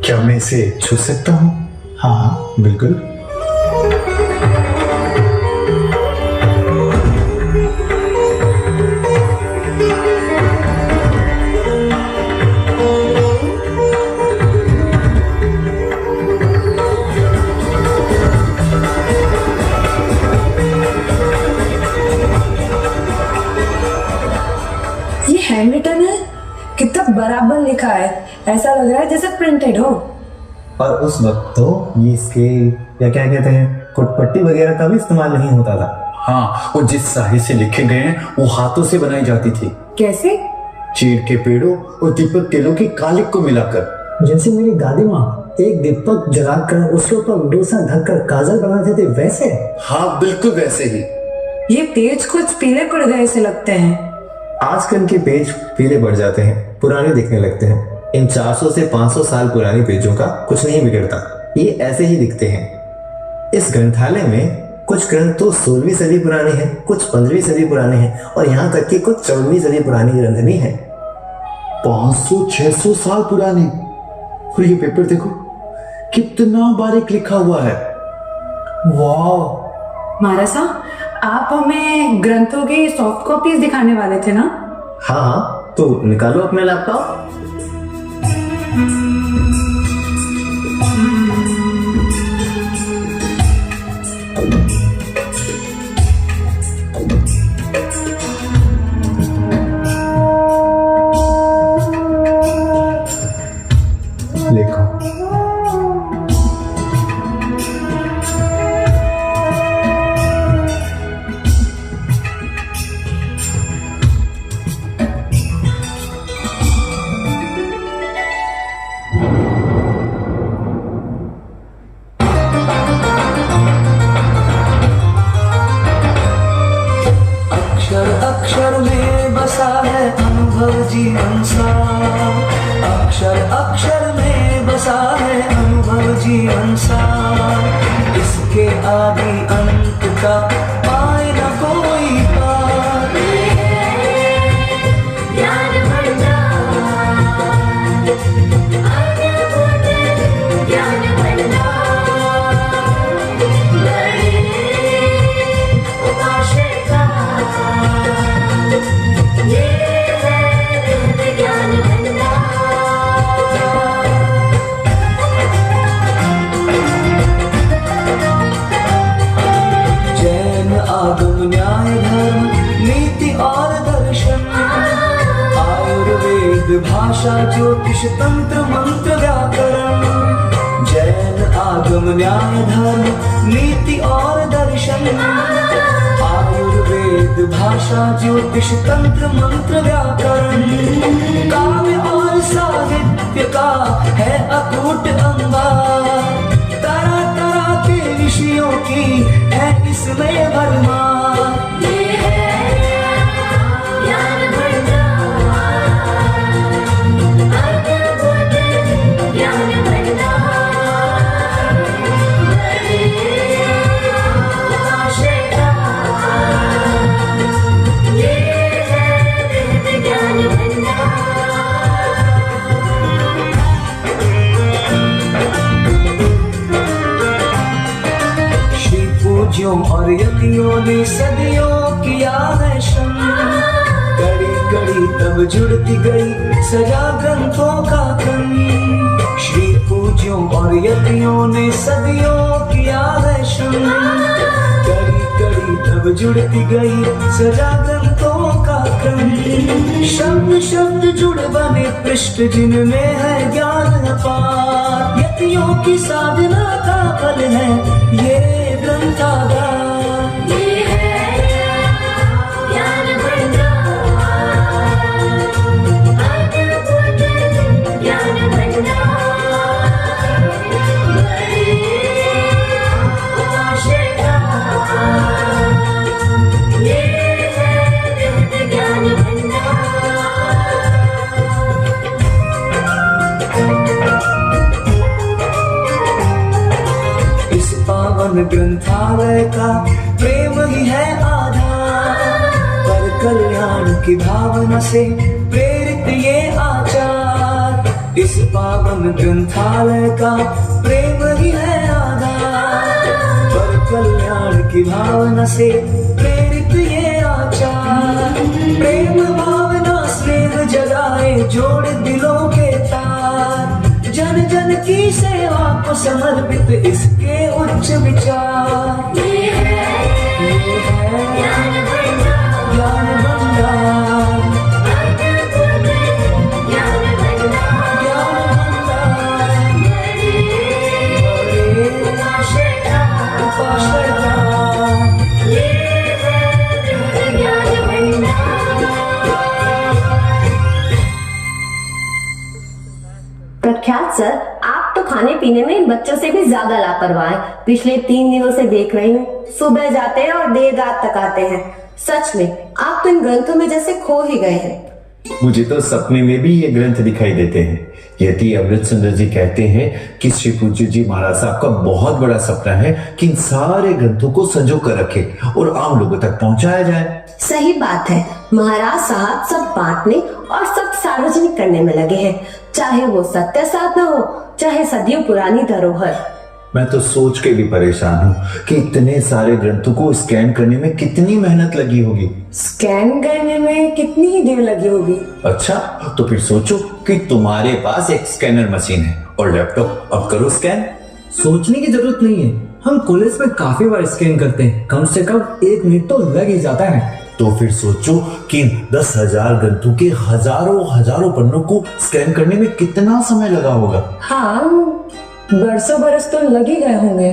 क्या मैं इसे छू सकता हूं? हाँ बिल्कुल। ये हैंड रिटन है, कितना बराबर लिखा है, ऐसा लग रहा है जैसे प्रिंटेड हो। और उस वक्त तो ये स्केल या क्या कहते हैं कुटपट्टी वगैरह का भी इस्तेमाल नहीं होता था। हाँ, वो जिस स्याही से लिखे गए हैं वो हाथों से बनाई जाती थी। कैसे? चीड़ के पेड़ों और दीपक तेलों की कालिक को मिलाकर। जैसे मेरी दादी माँ एक दीपक जलाकर उसके ऊपर डोसा ढककर काजल बनाते थे वैसे। हाँ, बिल्कुल वैसे ही। ये पेज कुछ पीले पड़ गए से लगते हैं। आजकल के पेज पीले पड़ जाते हैं, पुराने दिखने लगते हैं। इन 400 से 500 साल पुराने पेजों का कुछ नहीं बिगड़ता, ये ऐसे ही दिखते हैं। इस ग्रंथालय में कुछ ग्रंथ तो 16वीं सदी पुराने हैं, कुछ 15वीं सदी पुराने हैं और यहाँ तक कि कुछ 14वीं सदी पुरानी ग्रंथ भी हैं। 500-600 साल पुराने। और ये पेपर देखो कितना बारीक लिखा हुआ है। वाह महाराजा, आप हमें ग्रंथों की सॉफ्ट कॉपीज दिखाने वाले थे ना? हाँ, तो निकालो अपना लैपटॉप। देखो, अक्षर अक्षर में बसा है अनुभव जीवन सा, अक्षर अक्षर में बसा है अनुभव जीवन सा, इसके आदि अंत का पाए न कोई पार। ज्ञान भंडार, ज्ञान भंडार, ये है ज्ञान जैन आगम न्याय धर्म नीति और दर्शन, आयुर्वेद भाषा ज्योतिष तंत्र मंत्र व्याकरण। जैन आगम न्याय धर्म नीति और दर्शन, आयुर्वेद भाषा ज्योतिष तंत्र मंत्र व्याकरण। काव्य और साहित्य का है अकूट अंबार, तरह तरह के विषयों की है इसमें भरमार। ये है ज्ञान भंडार, अद्भुत ज्ञान भंडार, ये है ज्ञान भंडार। श्री पूज्यों और यतियों ने सदियों किया है श्रम, कड़ी कड़ी तब जुड़ती गई सजा ग्रंथों का क्रम। श्री पूज्यों और यतियों ने सदियों किया है श्रम, कड़ी कड़ी तब जुड़ती गई सजा ग्रंथों का क्रम। शब्द शब्द जुड़ बने पृष्ठ जिनमें है ज्ञान अपार, यतियों की साधना का फल है ये ग्रंथागार। ये है ज्ञान भंडार, अद्भुत ज्ञान भंडार, ये है ज्ञान भंडार। इस पावन ग्रंथालय का प्रेम ही है आधार, पर कल्याण की भावना से प्रेरित ये आचार। इस पावन ग्रंथालय का प्रेम ही है आधार, पर कल्याण की भावना से प्रेरित ये आचार। प्रेम भावना स्नेह जगाए जोड़ दिलों के तार, जन जन की सेवा को समर्पित इसके उच्च विचार। ये है ज्ञान भंडार, प्रख्यात सर, आप तो खाने पीने में इन बच्चों से भी ज्यादा लापरवाह हैं। पिछले 3 दिनों से देख रही हूँ, सुबह जाते हैं और देर रात तक आते हैं। सच में आप तो इन ग्रंथों में जैसे खो ही गए हैं। मुझे तो सपने में भी ये ग्रंथ दिखाई देते हैं। यति अमृत सुंदर जी कहते हैं कि श्री पूज्य जी महाराज साहब का बहुत बड़ा सपना है कि इन सारे ग्रंथों को संजो कर रखे और आम लोगों तक पहुंचाया जाए। सही बात है, महाराज साहब सब बांटने और सब सार्वजनिक करने में लगे हैं, चाहे वो सत्य साधना हो, चाहे सदियों पुरानी धरोहर। मैं तो सोच के भी परेशान हूँ कि इतने सारे ग्रंथों को स्कैन करने में कितनी मेहनत लगी होगी। स्कैन करने में कितनी ही देर लगी होगी? अच्छा, तो फिर सोचो कि तुम्हारे पास एक स्कैनर मशीन है और लैपटॉप, अब करो स्कैन। सोचने की जरूरत नहीं है, हम कॉलेज में काफी बार स्कैन करते हैं, कम से कम 1 मिनट तो लग ही जाता है। तो फिर सोचो कि 10,000 ग्रंथों के हजारों पन्नों को स्कैन करने में कितना समय लगा होगा। हाँ, बरसों बरस तो लग ही गए होंगे।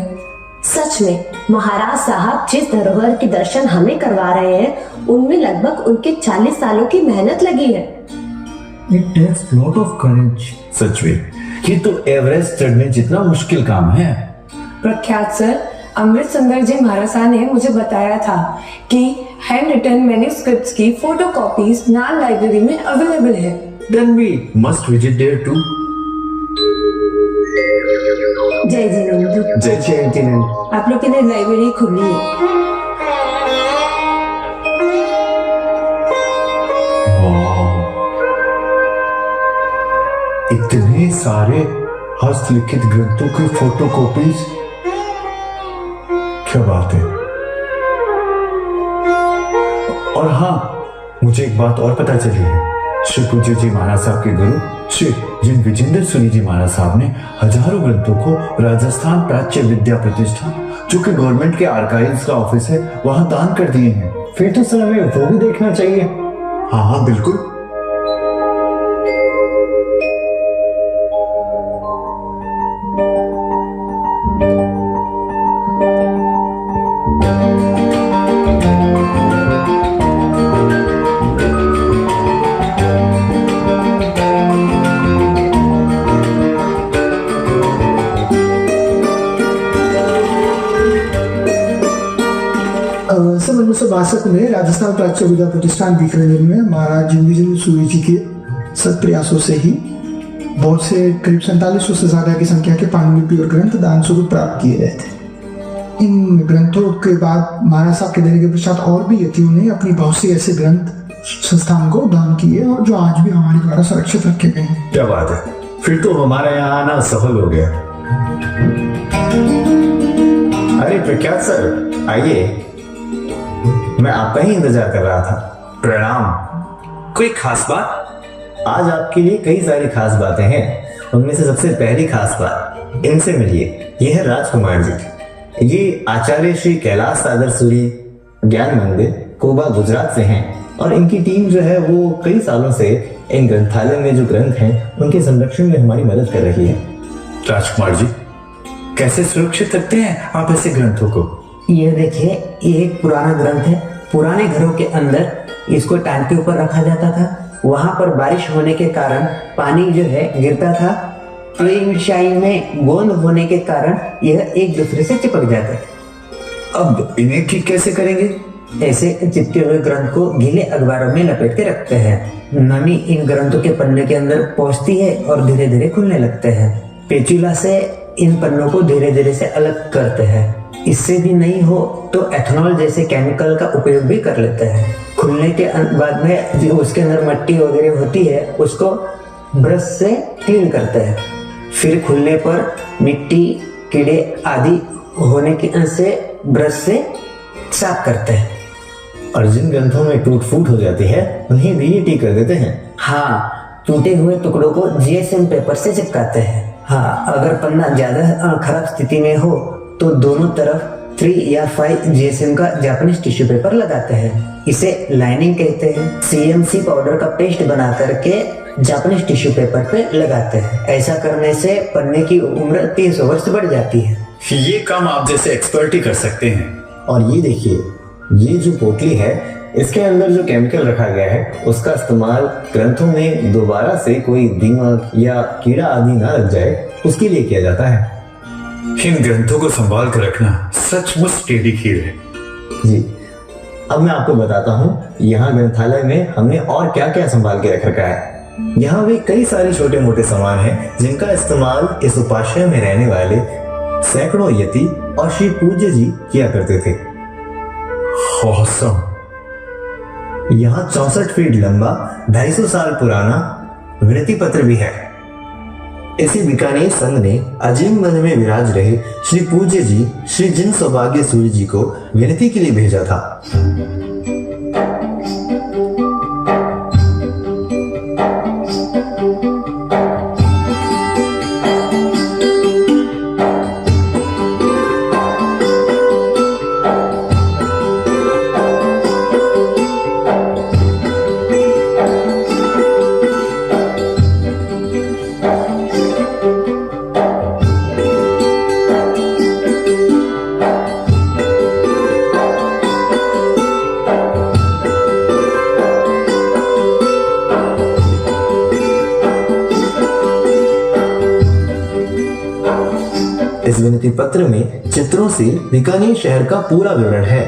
सच में महाराज साहब जिस धरोहर के दर्शन हमें करवा रहे हैं, उनमें लगभग उनके 40 सालों की मेहनत लगी है। It takes lot of courage. सच में ये तो एवरेस्ट चढ़ने जितना मुश्किल काम है। प्रख्यात सर, अमृत सुंदर जी महाराज साहब ने मुझे बताया था कि हैंड रिटन मैन्युस्क्रिप्ट्स की फोटोकॉपीज नाल लाइब्रेरी में अवेलेबल है। Then we must visit there too. जय जिनेंद्र। जय जिनेंद्र। आप लोग के लिए लाइब्रेरी खुली है। इतने सारे हस्तलिखित ग्रंथों की फोटोकॉपीज, क्या बात है। और हाँ, मुझे एक बात और पता चली है। श्री पूज्य जी महाराज साहब के गुरु श्री जिन विजेंद्र सूरी जी महाराज साहब ने हजारों ग्रंथों को राजस्थान प्राच्य विद्या प्रतिष्ठान, जो कि गवर्नमेंट के आर्काइव्स का ऑफिस है, वहां दान कर दिए हैं। फिर तो सर हमें वो भी देखना चाहिए। हाँ हाँ बिल्कुल। सन 1962 में राजस्थान प्राच्य विद्या प्रतिष्ठान बीकानेर में महाराज जिन विजेंद्र सूरी जी के सत प्रयासों से ही बहुत से करीब 4700 से ज्यादा की संख्या के पांडुलिपि और ग्रंथ दान स्वरूप प्राप्त किए गए थे। इन ग्रंथों के बाद महाराज साहब के देने के पश्चात और भी यतियों ने अपनी बहुत सी ऐसे ग्रंथ संस्थान को दान किए और जो आज भी हमारे द्वारा सुरक्षित रखे गए हैं। क्या बात है, फिर तो हमारे यहाँ आना सफल हो गया। अरे प्रख्यात सर, आइए, मैं आपका ही इंतजार कर रहा था। प्रणाम। कोई खास बात? आज आपके लिए कई सारी खास बातें हैं। उनमें से सबसे पहली खास बात, इनसे मिलिए। ये है राजकुमार जी। ये आचार्य श्री कैलाश सागर सूरी ज्ञान मंदिर कोबा गुजरात से हैं और इनकी टीम जो है वो कई सालों से इन ग्रंथालय में जो ग्रंथ हैं उनके संरक्षण में हमारी मदद कर रही है। राजकुमार जी, कैसे सुरक्षित रखते हैं आप ऐसे ग्रंथों को? ये देखिए, ये एक पुराना ग्रंथ है। पुराने घरों के अंदर इसको टांग के ऊपर रखा जाता था। वहां पर बारिश होने के कारण पानी जो है गिरता था, तो इन शाही में गोंद होने के कारण यह एक दूसरे से चिपक जाता था। अब इन्हें ठीक कैसे करेंगे? ऐसे चिपके हुए ग्रंथ को गीले अखबारों में लपेट के रखते हैं। नमी इन ग्रंथों के पन्ने के अंदर पहुंचती है और धीरे धीरे खुलने लगते हैं। पेचुला से इन पन्नों को धीरे धीरे से अलग करते हैं। इससे भी नहीं हो तो एथेनॉल जैसे केमिकल का उपयोग भी कर लेते हैं। खुलने के बाद में जो उसके अंदर मट्टी वगैरह होती है उसको ब्रश से क्लीन करते हैं। फिर खुलने पर मिट्टी, कीड़े आदि होने के से ब्रश से साफ करते हैं। और जिन ग्रंथों में टूट फूट हो जाती है उन्हें DDT कर देते हैं। हाँ, टूटे हुए टुकड़ों को GSM पेपर से चिपकाते हैं। हाँ, अगर पन्ना ज्यादा खराब स्थिति में हो तो दोनों तरफ 3 या 5 GSM का जापानीज टिश्यू पेपर लगाते हैं। इसे लाइनिंग कहते हैं। CMC पाउडर का पेस्ट बना करके जापानीज टिश्यू पेपर पे लगाते हैं। ऐसा करने से पन्ने की उम्र 300 वर्ष बढ़ जाती है। ये काम आप जैसे एक्सपर्ट ही कर सकते हैं। और ये देखिए, ये जो पोटली है इसके अंदर जो केमिकल रखा गया है उसका इस्तेमाल ग्रंथों में दोबारा से कोई दीमक या कीड़ा आदि ना लग जाए उसके लिए किया जाता है। इन ग्रंथों को संभाल कर रखना सचमुच टेढ़ी खीर है। जी, अब मैं आपको बताता हूँ यहाँ ग्रंथालय में हमने और क्या क्या संभाल के रख रखा है। यहाँ भी कई सारे छोटे मोटे सामान हैं जिनका इस्तेमाल इस उपाश्रय में रहने वाले सैकड़ों यति और श्री पूज्य जी किया करते थे। औसम। यहाँ 64 फीट लंबा 250 साल पुराना विनती पत्र भी है। इसी बीकानेर संघ ने अजीम मन में विराज रहे श्री पूज्य जी श्री जिन सौभाग्य सूर्य जी को विनती के लिए भेजा था। इस विनती पत्र में चित्रों से बीकानेर शहर का पूरा विवरण है।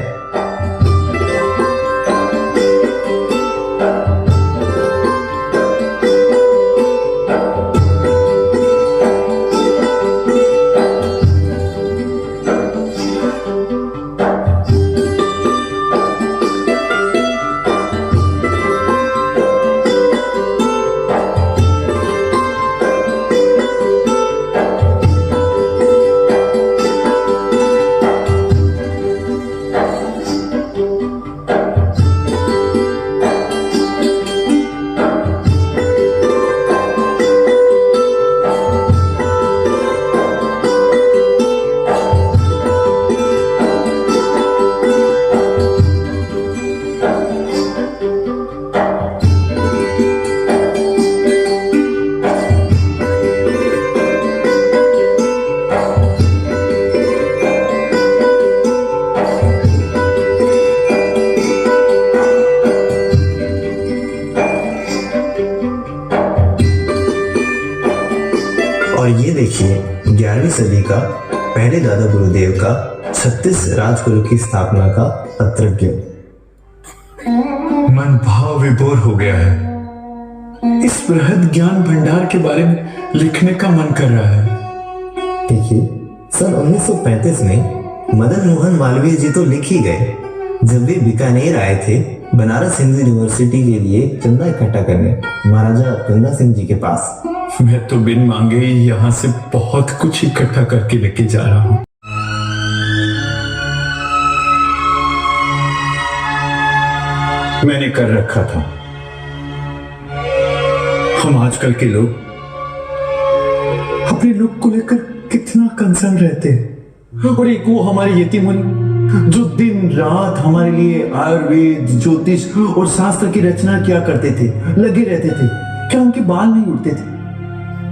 और ये देखिए 11वीं सदी का पहले दादा गुरुदेव का 36 राजगुरु की स्थापना का पत्रज्ञ। मन भाव विभोर हो गया है। इस बृहद ज्ञान भंडार के बारे में लिखने का मन कर रहा है। देखिए, सन 1935 में मदन मोहन मालवीय जी तो लिख ही गए जब वे बीकानेर आए थे बनारस हिंदू यूनिवर्सिटी के लिए चंदा इकट्ठा करने महाराजा गंगा सिंह जी के पास। मैं तो बिन मांगे ही यहाँ से बहुत कुछ इकट्ठा करके लेके जा रहा हूँ। मैंने कर रखा था। हम आजकल के लोग अपने लुक को लेकर कितना कंसर्न रहते हैं, और एक वो हमारे यति मुनि जो दिन रात हमारे लिए आयुर्वेद, ज्योतिष और शास्त्र की रचना किया करते थे, लगे रहते थे। क्या उनके बाल नहीं उड़ते थे?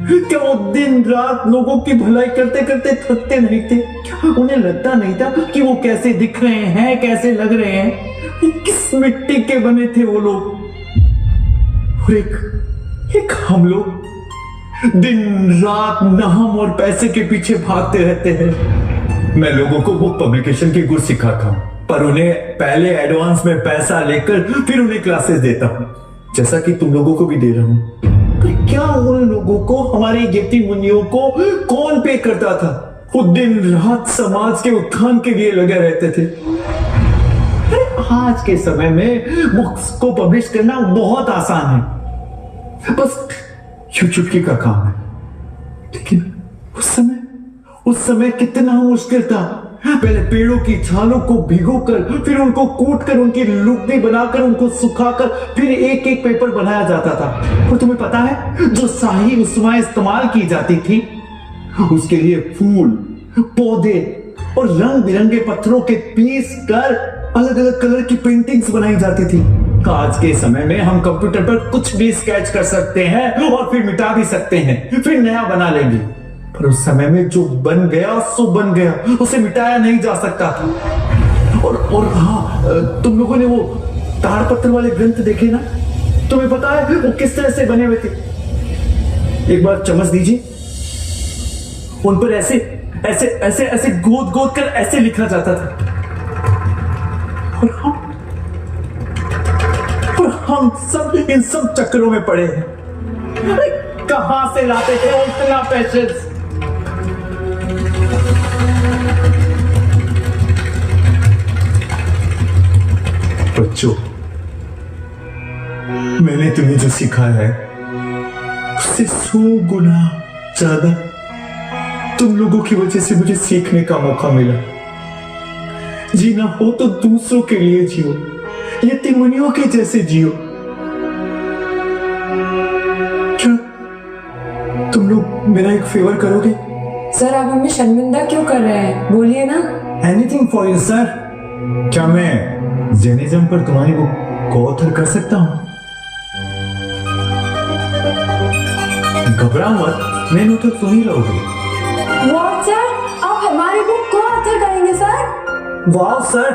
क्या वो दिन रात लोगों की भलाई करते करते थकते नहीं थे? क्या उन्हें लगता नहीं था कि वो कैसे दिख रहे हैं, कैसे लग रहे हैं? किस मिट्टी के बने थे वो लोग? और एक हम लोग दिन रात नाम और पैसे के पीछे भागते रहते हैं। मैं लोगों को बुक पब्लिकेशन के गुर सिखाता हूं, पर उन्हें पहले एडवांस में पैसा लेकर फिर उन्हें क्लासेस देता हूं, जैसा कि तुम लोगों को भी दे रहा हूं। क्या उन लोगों को, हमारे यति मुनियों को कौन पे करता था? वो दिन रात समाज के उत्थान के लिए लगे रहते थे। आज के समय में बुक्स को पब्लिश करना बहुत आसान है, बस चुटकी का काम है। लेकिन उस समय कितना मुश्किल था। पहले पेड़ों की छालों को भिगोकर, फिर उनको कूटकर, उनकी लुगदी बनाकर, उनको सुखाकर, फिर एक एक पेपर बनाया जाता था। और तुम्हें पता है, जो शाही उस समय इस्तेमाल की जाती थी, उसके लिए फूल, पौधे और रंग बिरंगे पत्थरों के पीस कर अलग अलग कलर की पेंटिंग्स बनाई जाती थी। आज के समय में हम कंप्यूटर पर कुछ भी स्केच कर सकते हैं और फिर मिटा भी सकते हैं, फिर नया बना लेंगे। पर उस समय में जो बन गया सो बन गया, उसे मिटाया नहीं जा सकता था। और हाँ, तुम लोगों ने वो ताड़पत्र वाले ग्रंथ देखे ना, तुम्हें पता है वो किस तरह से बने हुए थे? एक बार चम्मच दीजिए। उन पर ऐसे ऐसे ऐसे ऐसे गोद गोद कर ऐसे लिखा जाता था। और हम सब इन सब चक्करों में पड़े हैं। कहां से लाते थे इतना पैसेज? बच्चों, मैंने तुम्हें जो सिखाया है उससे 100 गुना ज्यादा तुम लोगों की वजह से मुझे सीखने का मौका मिला। जीना हो तो दूसरों के लिए जियो, यतीमुनियों के जैसे जियो। क्या तुम लोग मेरा एक फेवर करोगे? सर, आप हमें शर्मिंदा क्यों कर रहे हैं? बोलिए ना। Anything for you sir. क्या मैं जैनिज्म पर तुम्हारी बुक को ऑथर कर सकता हूं? घबराओ मत, मेन ऑथर तुम ही रहोगे। व्हाट सर, आप हमारी बुक को ऑथर करेंगे सर? वाह सर,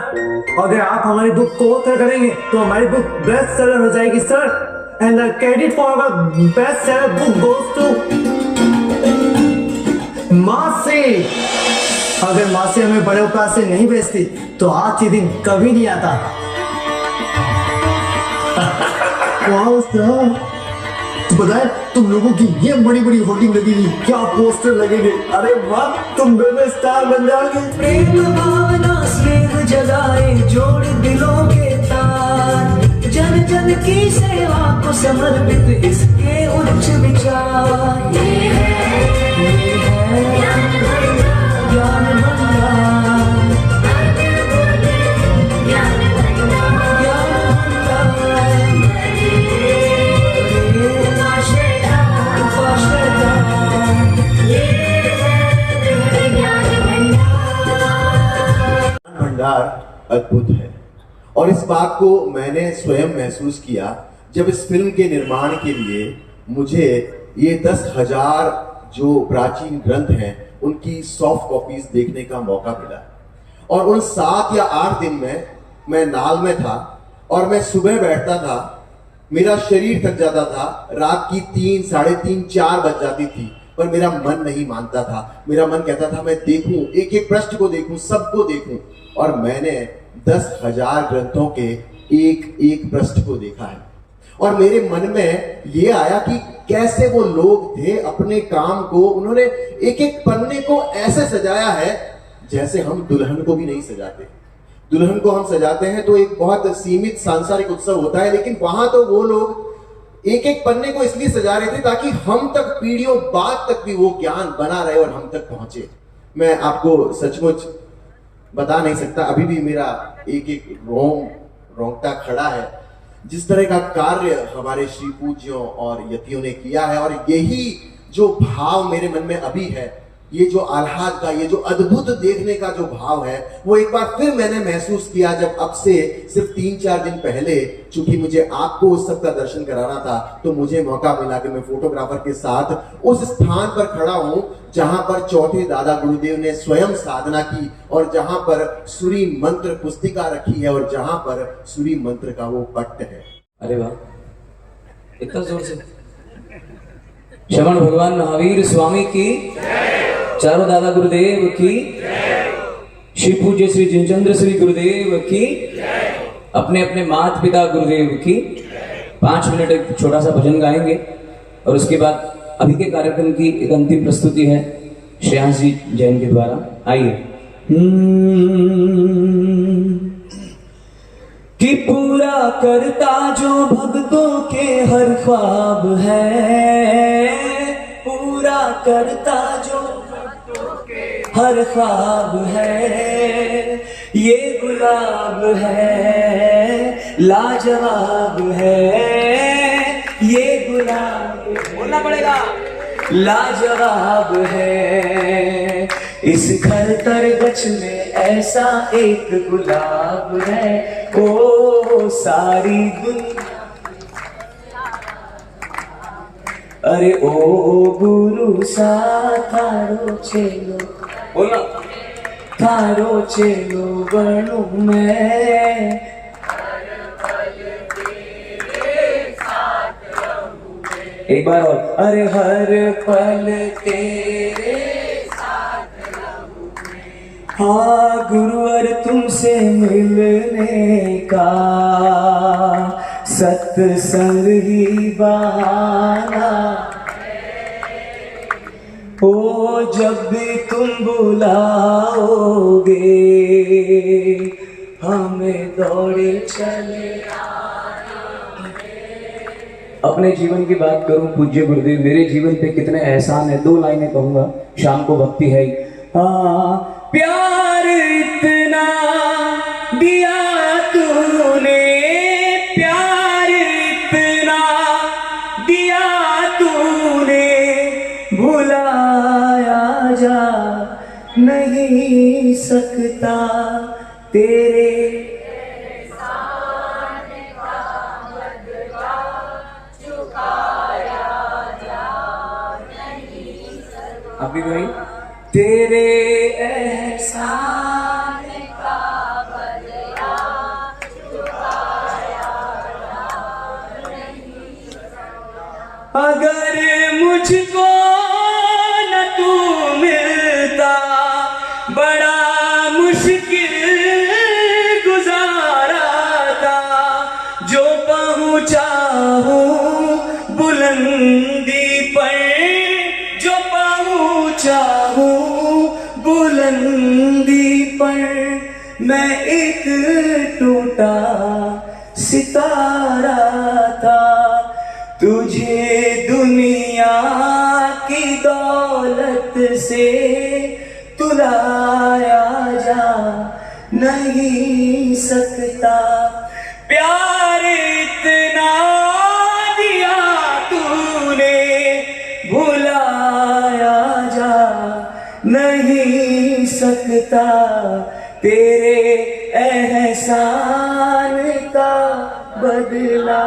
अगर आप हमारी बुक को ऑथर करेंगे तो हमारी बुक बेस्ट सेलर हो जाएगी sir. And the credit for our best seller book goes to मासी। अगर मासी हमें बड़े उपाय से नहीं बेचती तो आज ये दिन कभी नहीं आता। वाह सर, बताए तुम लोगों की ये बड़ी बड़ी होर्डिंग लगेगी, क्या पोस्टर लगेंगे। अरे वाह, तुम दोनों स्टार बन जाओगे। प्रेम भावना स्नेह जगाए जोड़ दिलों के तार, जन जन की सेवा को समर्पित इसके उच्च विचार। ये है ज्ञान भंडार। भंडार अद्भुत है और इस बात को मैंने स्वयं महसूस किया जब इस फिल्म के निर्माण के लिए मुझे ये 10,000 जो प्राचीन ग्रंथ हैं उनकी सॉफ्ट कॉपीज देखने का मौका मिला। और उन 7 या 8 दिन में मैं नाल में था और मैं सुबह बैठता था, मेरा शरीर थक जाता था, रात की 3, साढ़े 3, 4 बज जाती थी, पर मेरा मन नहीं मानता था। मेरा मन कहता था मैं देखूं, एक एक पृष्ठ को देखूं, सबको देखूं। और मैंने 10,000 ग्रंथों के एक एक पृष्ठ को देखा है और मेरे मन में ये आया कि कैसे वो लोग थे, अपने काम को उन्होंने एक एक पन्ने को ऐसे सजाया है जैसे हम दुल्हन को भी नहीं सजाते। दुल्हन को हम सजाते हैं तो एक बहुत सीमित सांसारिक उत्सव होता है, लेकिन वहां तो वो लोग एक एक पन्ने को इसलिए सजा रहे थे ताकि हम तक पीढ़ियों बाद तक भी वो ज्ञान बना रहे और हम तक पहुंचे। मैं आपको सचमुच बता नहीं सकता, अभी भी मेरा एक एक रोंगटा खड़ा है जिस तरह का कार्य हमारे श्री पूज्यों और यतियों ने किया है। और यही जो भाव मेरे मन में अभी है, ये जो आह्लाद का, ये जो अद्भुत देखने का जो भाव है, वो एक बार फिर मैंने महसूस किया जब अब से सिर्फ 3-4 दिन पहले, चूंकि मुझे आपको उस सब का दर्शन कराना था, तो मुझे मौका मिला कि मैं फोटोग्राफर के साथ उस स्थान पर खड़ा हूं जहां पर चौथे दादा गुरुदेव ने स्वयं साधना की और जहां पर सूरी मंत्र पुस्तिका रखी है और जहां पर सूरी मंत्र का वो पट्ट है। अरे वाह, इतना जोर से। श्रवण भगवान महावीर स्वामी की, चारों दादा गुरुदेव की, श्री पूज्य श्री जिनचंद्र श्री गुरुदेव की, अपने अपने माता पिता गुरुदेव की। 5 मिनट एक छोटा सा भजन गाएंगे और उसके बाद अभी के कार्यक्रम की एक अंतिम प्रस्तुति है श्रेयांश जी जैन के द्वारा। आइए। कि पूरा करता जो भक्तों के हर ख्वाब है, पूरा करता जो हर ख्वाब है, ये गुलाब है लाजवाब है, ये गुलाब बोलना पड़ेगा लाजवाब है। इस खरतर गछ में ऐसा एक गुलाब है, ओ सारी दुनिया। अरे ओ गुरु सा थारो चेलो, बोलना थारो चेलो बनू मैं, एक बार और। अरे हर पल तेरे हाँ गुरुवर तुमसे मिलने का सत्संग ही बहाना हो, जब भी तुम बुलाओगे हमें दौड़े चले। अपने जीवन की बात करूं पूज्य गुरुदेव, मेरे जीवन पे कितने एहसान है। 2 लाइनें कहूंगा, शाम को भक्ति है। हाँ प्यार इतना दिया तूने, प्यार इतना दिया तूने, भुलाया जा नहीं सकता तेरे अभी भाई तेरे एहसान का बदला चुकाया नहीं। अगर मुझको न तू मिलता बड़ा मुश्किल गुजारा था, जो पहुंचा हूँ बुलंदी पर, जो पहुंचा हूँ बुलंदी पर, मैं एक टूटा सितारा था। तुझे दुनिया की दौलत से तुलाया जा नहीं सकता। प्यार इतना दिया तूने, भुलाया जा नहीं सकता तेरे एहसान का बदला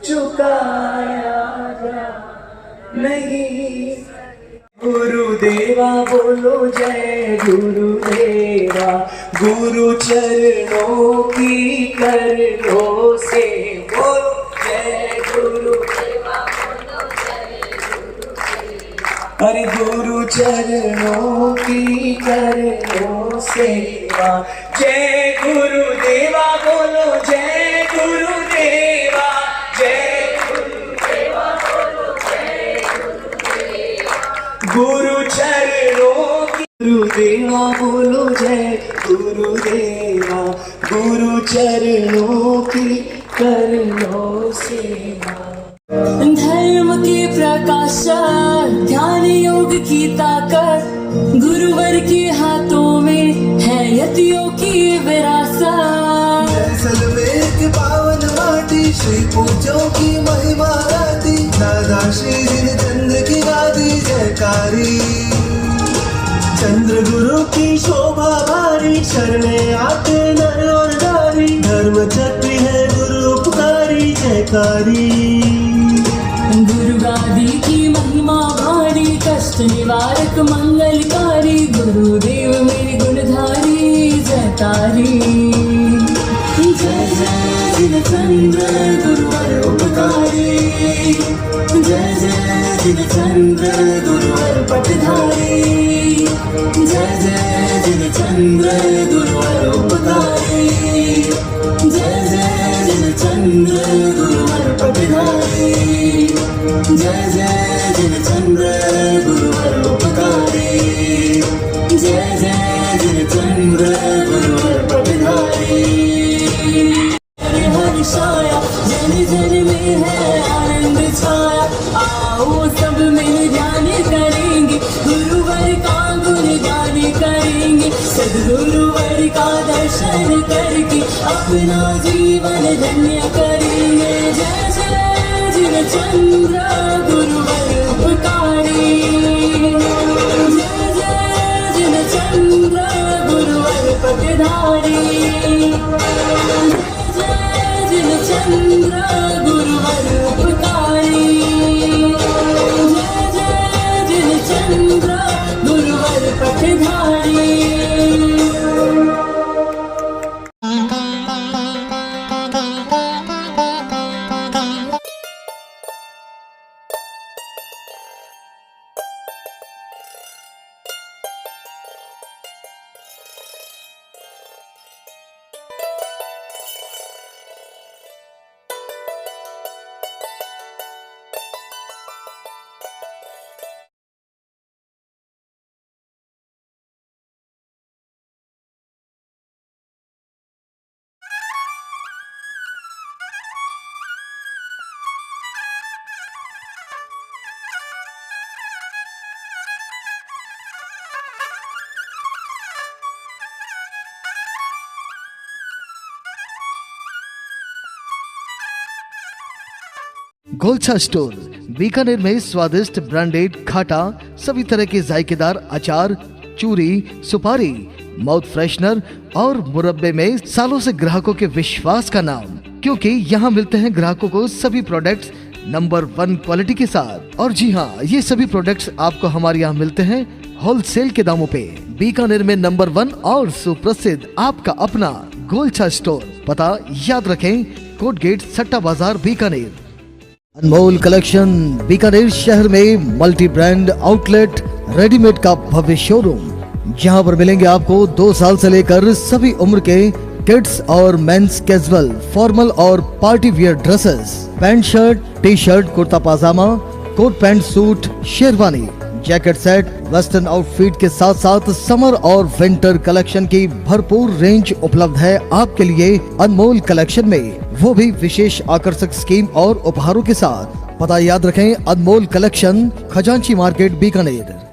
चुकाया जा नहीं। गुरुदेवा बोलो जय गुरुदेवा, गुरु चरणों की कर लो से बोलो जय गुरुदेवा, बोलो जय गुरुदेवा। अरे गुरु चरणों की कर लो सेवा, जय गुरुदेवा बोलो जय गुरुदेवा, जय गुरुदेवा बोलो जय गुरुदेवा। गुरु चरणों की गुरुदेवा बोलो जय गुरुदेवा, गुरु चरणों की कर लो सेवा। धर्म के प्रकाश, ध्यान योग की ताकत, गुरुवर के हाथों में है यतियों की विरासत। जैसलमेर की पावन माटी, श्री पूज्यों की महिमा गाती, दादा श्री जिनचंद्र की गादी जयकारी। चंद्र गुरु की शोभा भारी, शरणे आते नर और नारी, धर्म चक्र है गुरु उपकारी जयकारी। गुरु गादी की महिमा भारी, कष्ट निवारक मंगलकारी, गुरुदेव मेरे गुणधारी जयकारी। जय जय जिनचंद्र गुरुवर उपकारी, जय जय जिनचंद्र गुरुवर पटधारी, जय जय जिनचंद्र गुरुवर उपकारी, जय जय जिनचंद्र गुरुवर पटधारी, जय जय जिनचंद्र गुरुवर उपकारी, जय जय जिनचंद्र गुरुवर पटधारी। हरि हरि छाया जन जन में है आनंद छाया, आओ सब मिल ध्यान करेंगे, गुरुवर का गुणगान करेंगे, सद्गुरुवर का दर्शन करके अपना जीवन धन्य करेंगे। जय जय जिनचंद्र गुरुवर उपकारी, जय जय जिनचंद्र गुरुवर पटधारी, जय जय जिनचंद्र गुरुवर उपकारी, जय जय जिनचंद्र गुरुवर पटधारी। गोलछा स्टोर बीकानेर में स्वादिष्ट ब्रांडेड खाटा सभी तरह के जायकेदार अचार, चूरी, सुपारी, माउथ फ्रेशनर और मुरब्बे में सालों से ग्राहकों के विश्वास का नाम, क्योंकि यहाँ मिलते हैं ग्राहकों को सभी प्रोडक्ट्स नंबर 1 क्वालिटी के साथ। और जी हाँ, ये सभी प्रोडक्ट्स आपको हमारे यहाँ मिलते हैं होलसेल के दामों पे। बीकानेर में नंबर 1 और सुप्रसिद्ध आपका अपना गोलछा स्टोर, पता याद रखें, कोट गेट, सट्टा बाजार, बीकानेर। अनमोल कलेक्शन बीकानेर शहर में मल्टी ब्रांड आउटलेट रेडीमेड का भव्य शोरूम, जहां पर मिलेंगे आपको 2 साल से लेकर सभी उम्र के किड्स और मेंस कैजुअल, फॉर्मल और party wear dresses, pant shirt, T shirt, kurta pajama, coat pant suit, sherwani, jacket set, western outfit के साथ साथ समर और विंटर कलेक्शन की भरपूर रेंज उपलब्ध है आपके लिए अनमोल कलेक्शन में, वो भी विशेष आकर्षक स्कीम और उपहारों के साथ। पता याद रखें, अनमोल कलेक्शन, खजांची मार्केट, बीकानेर।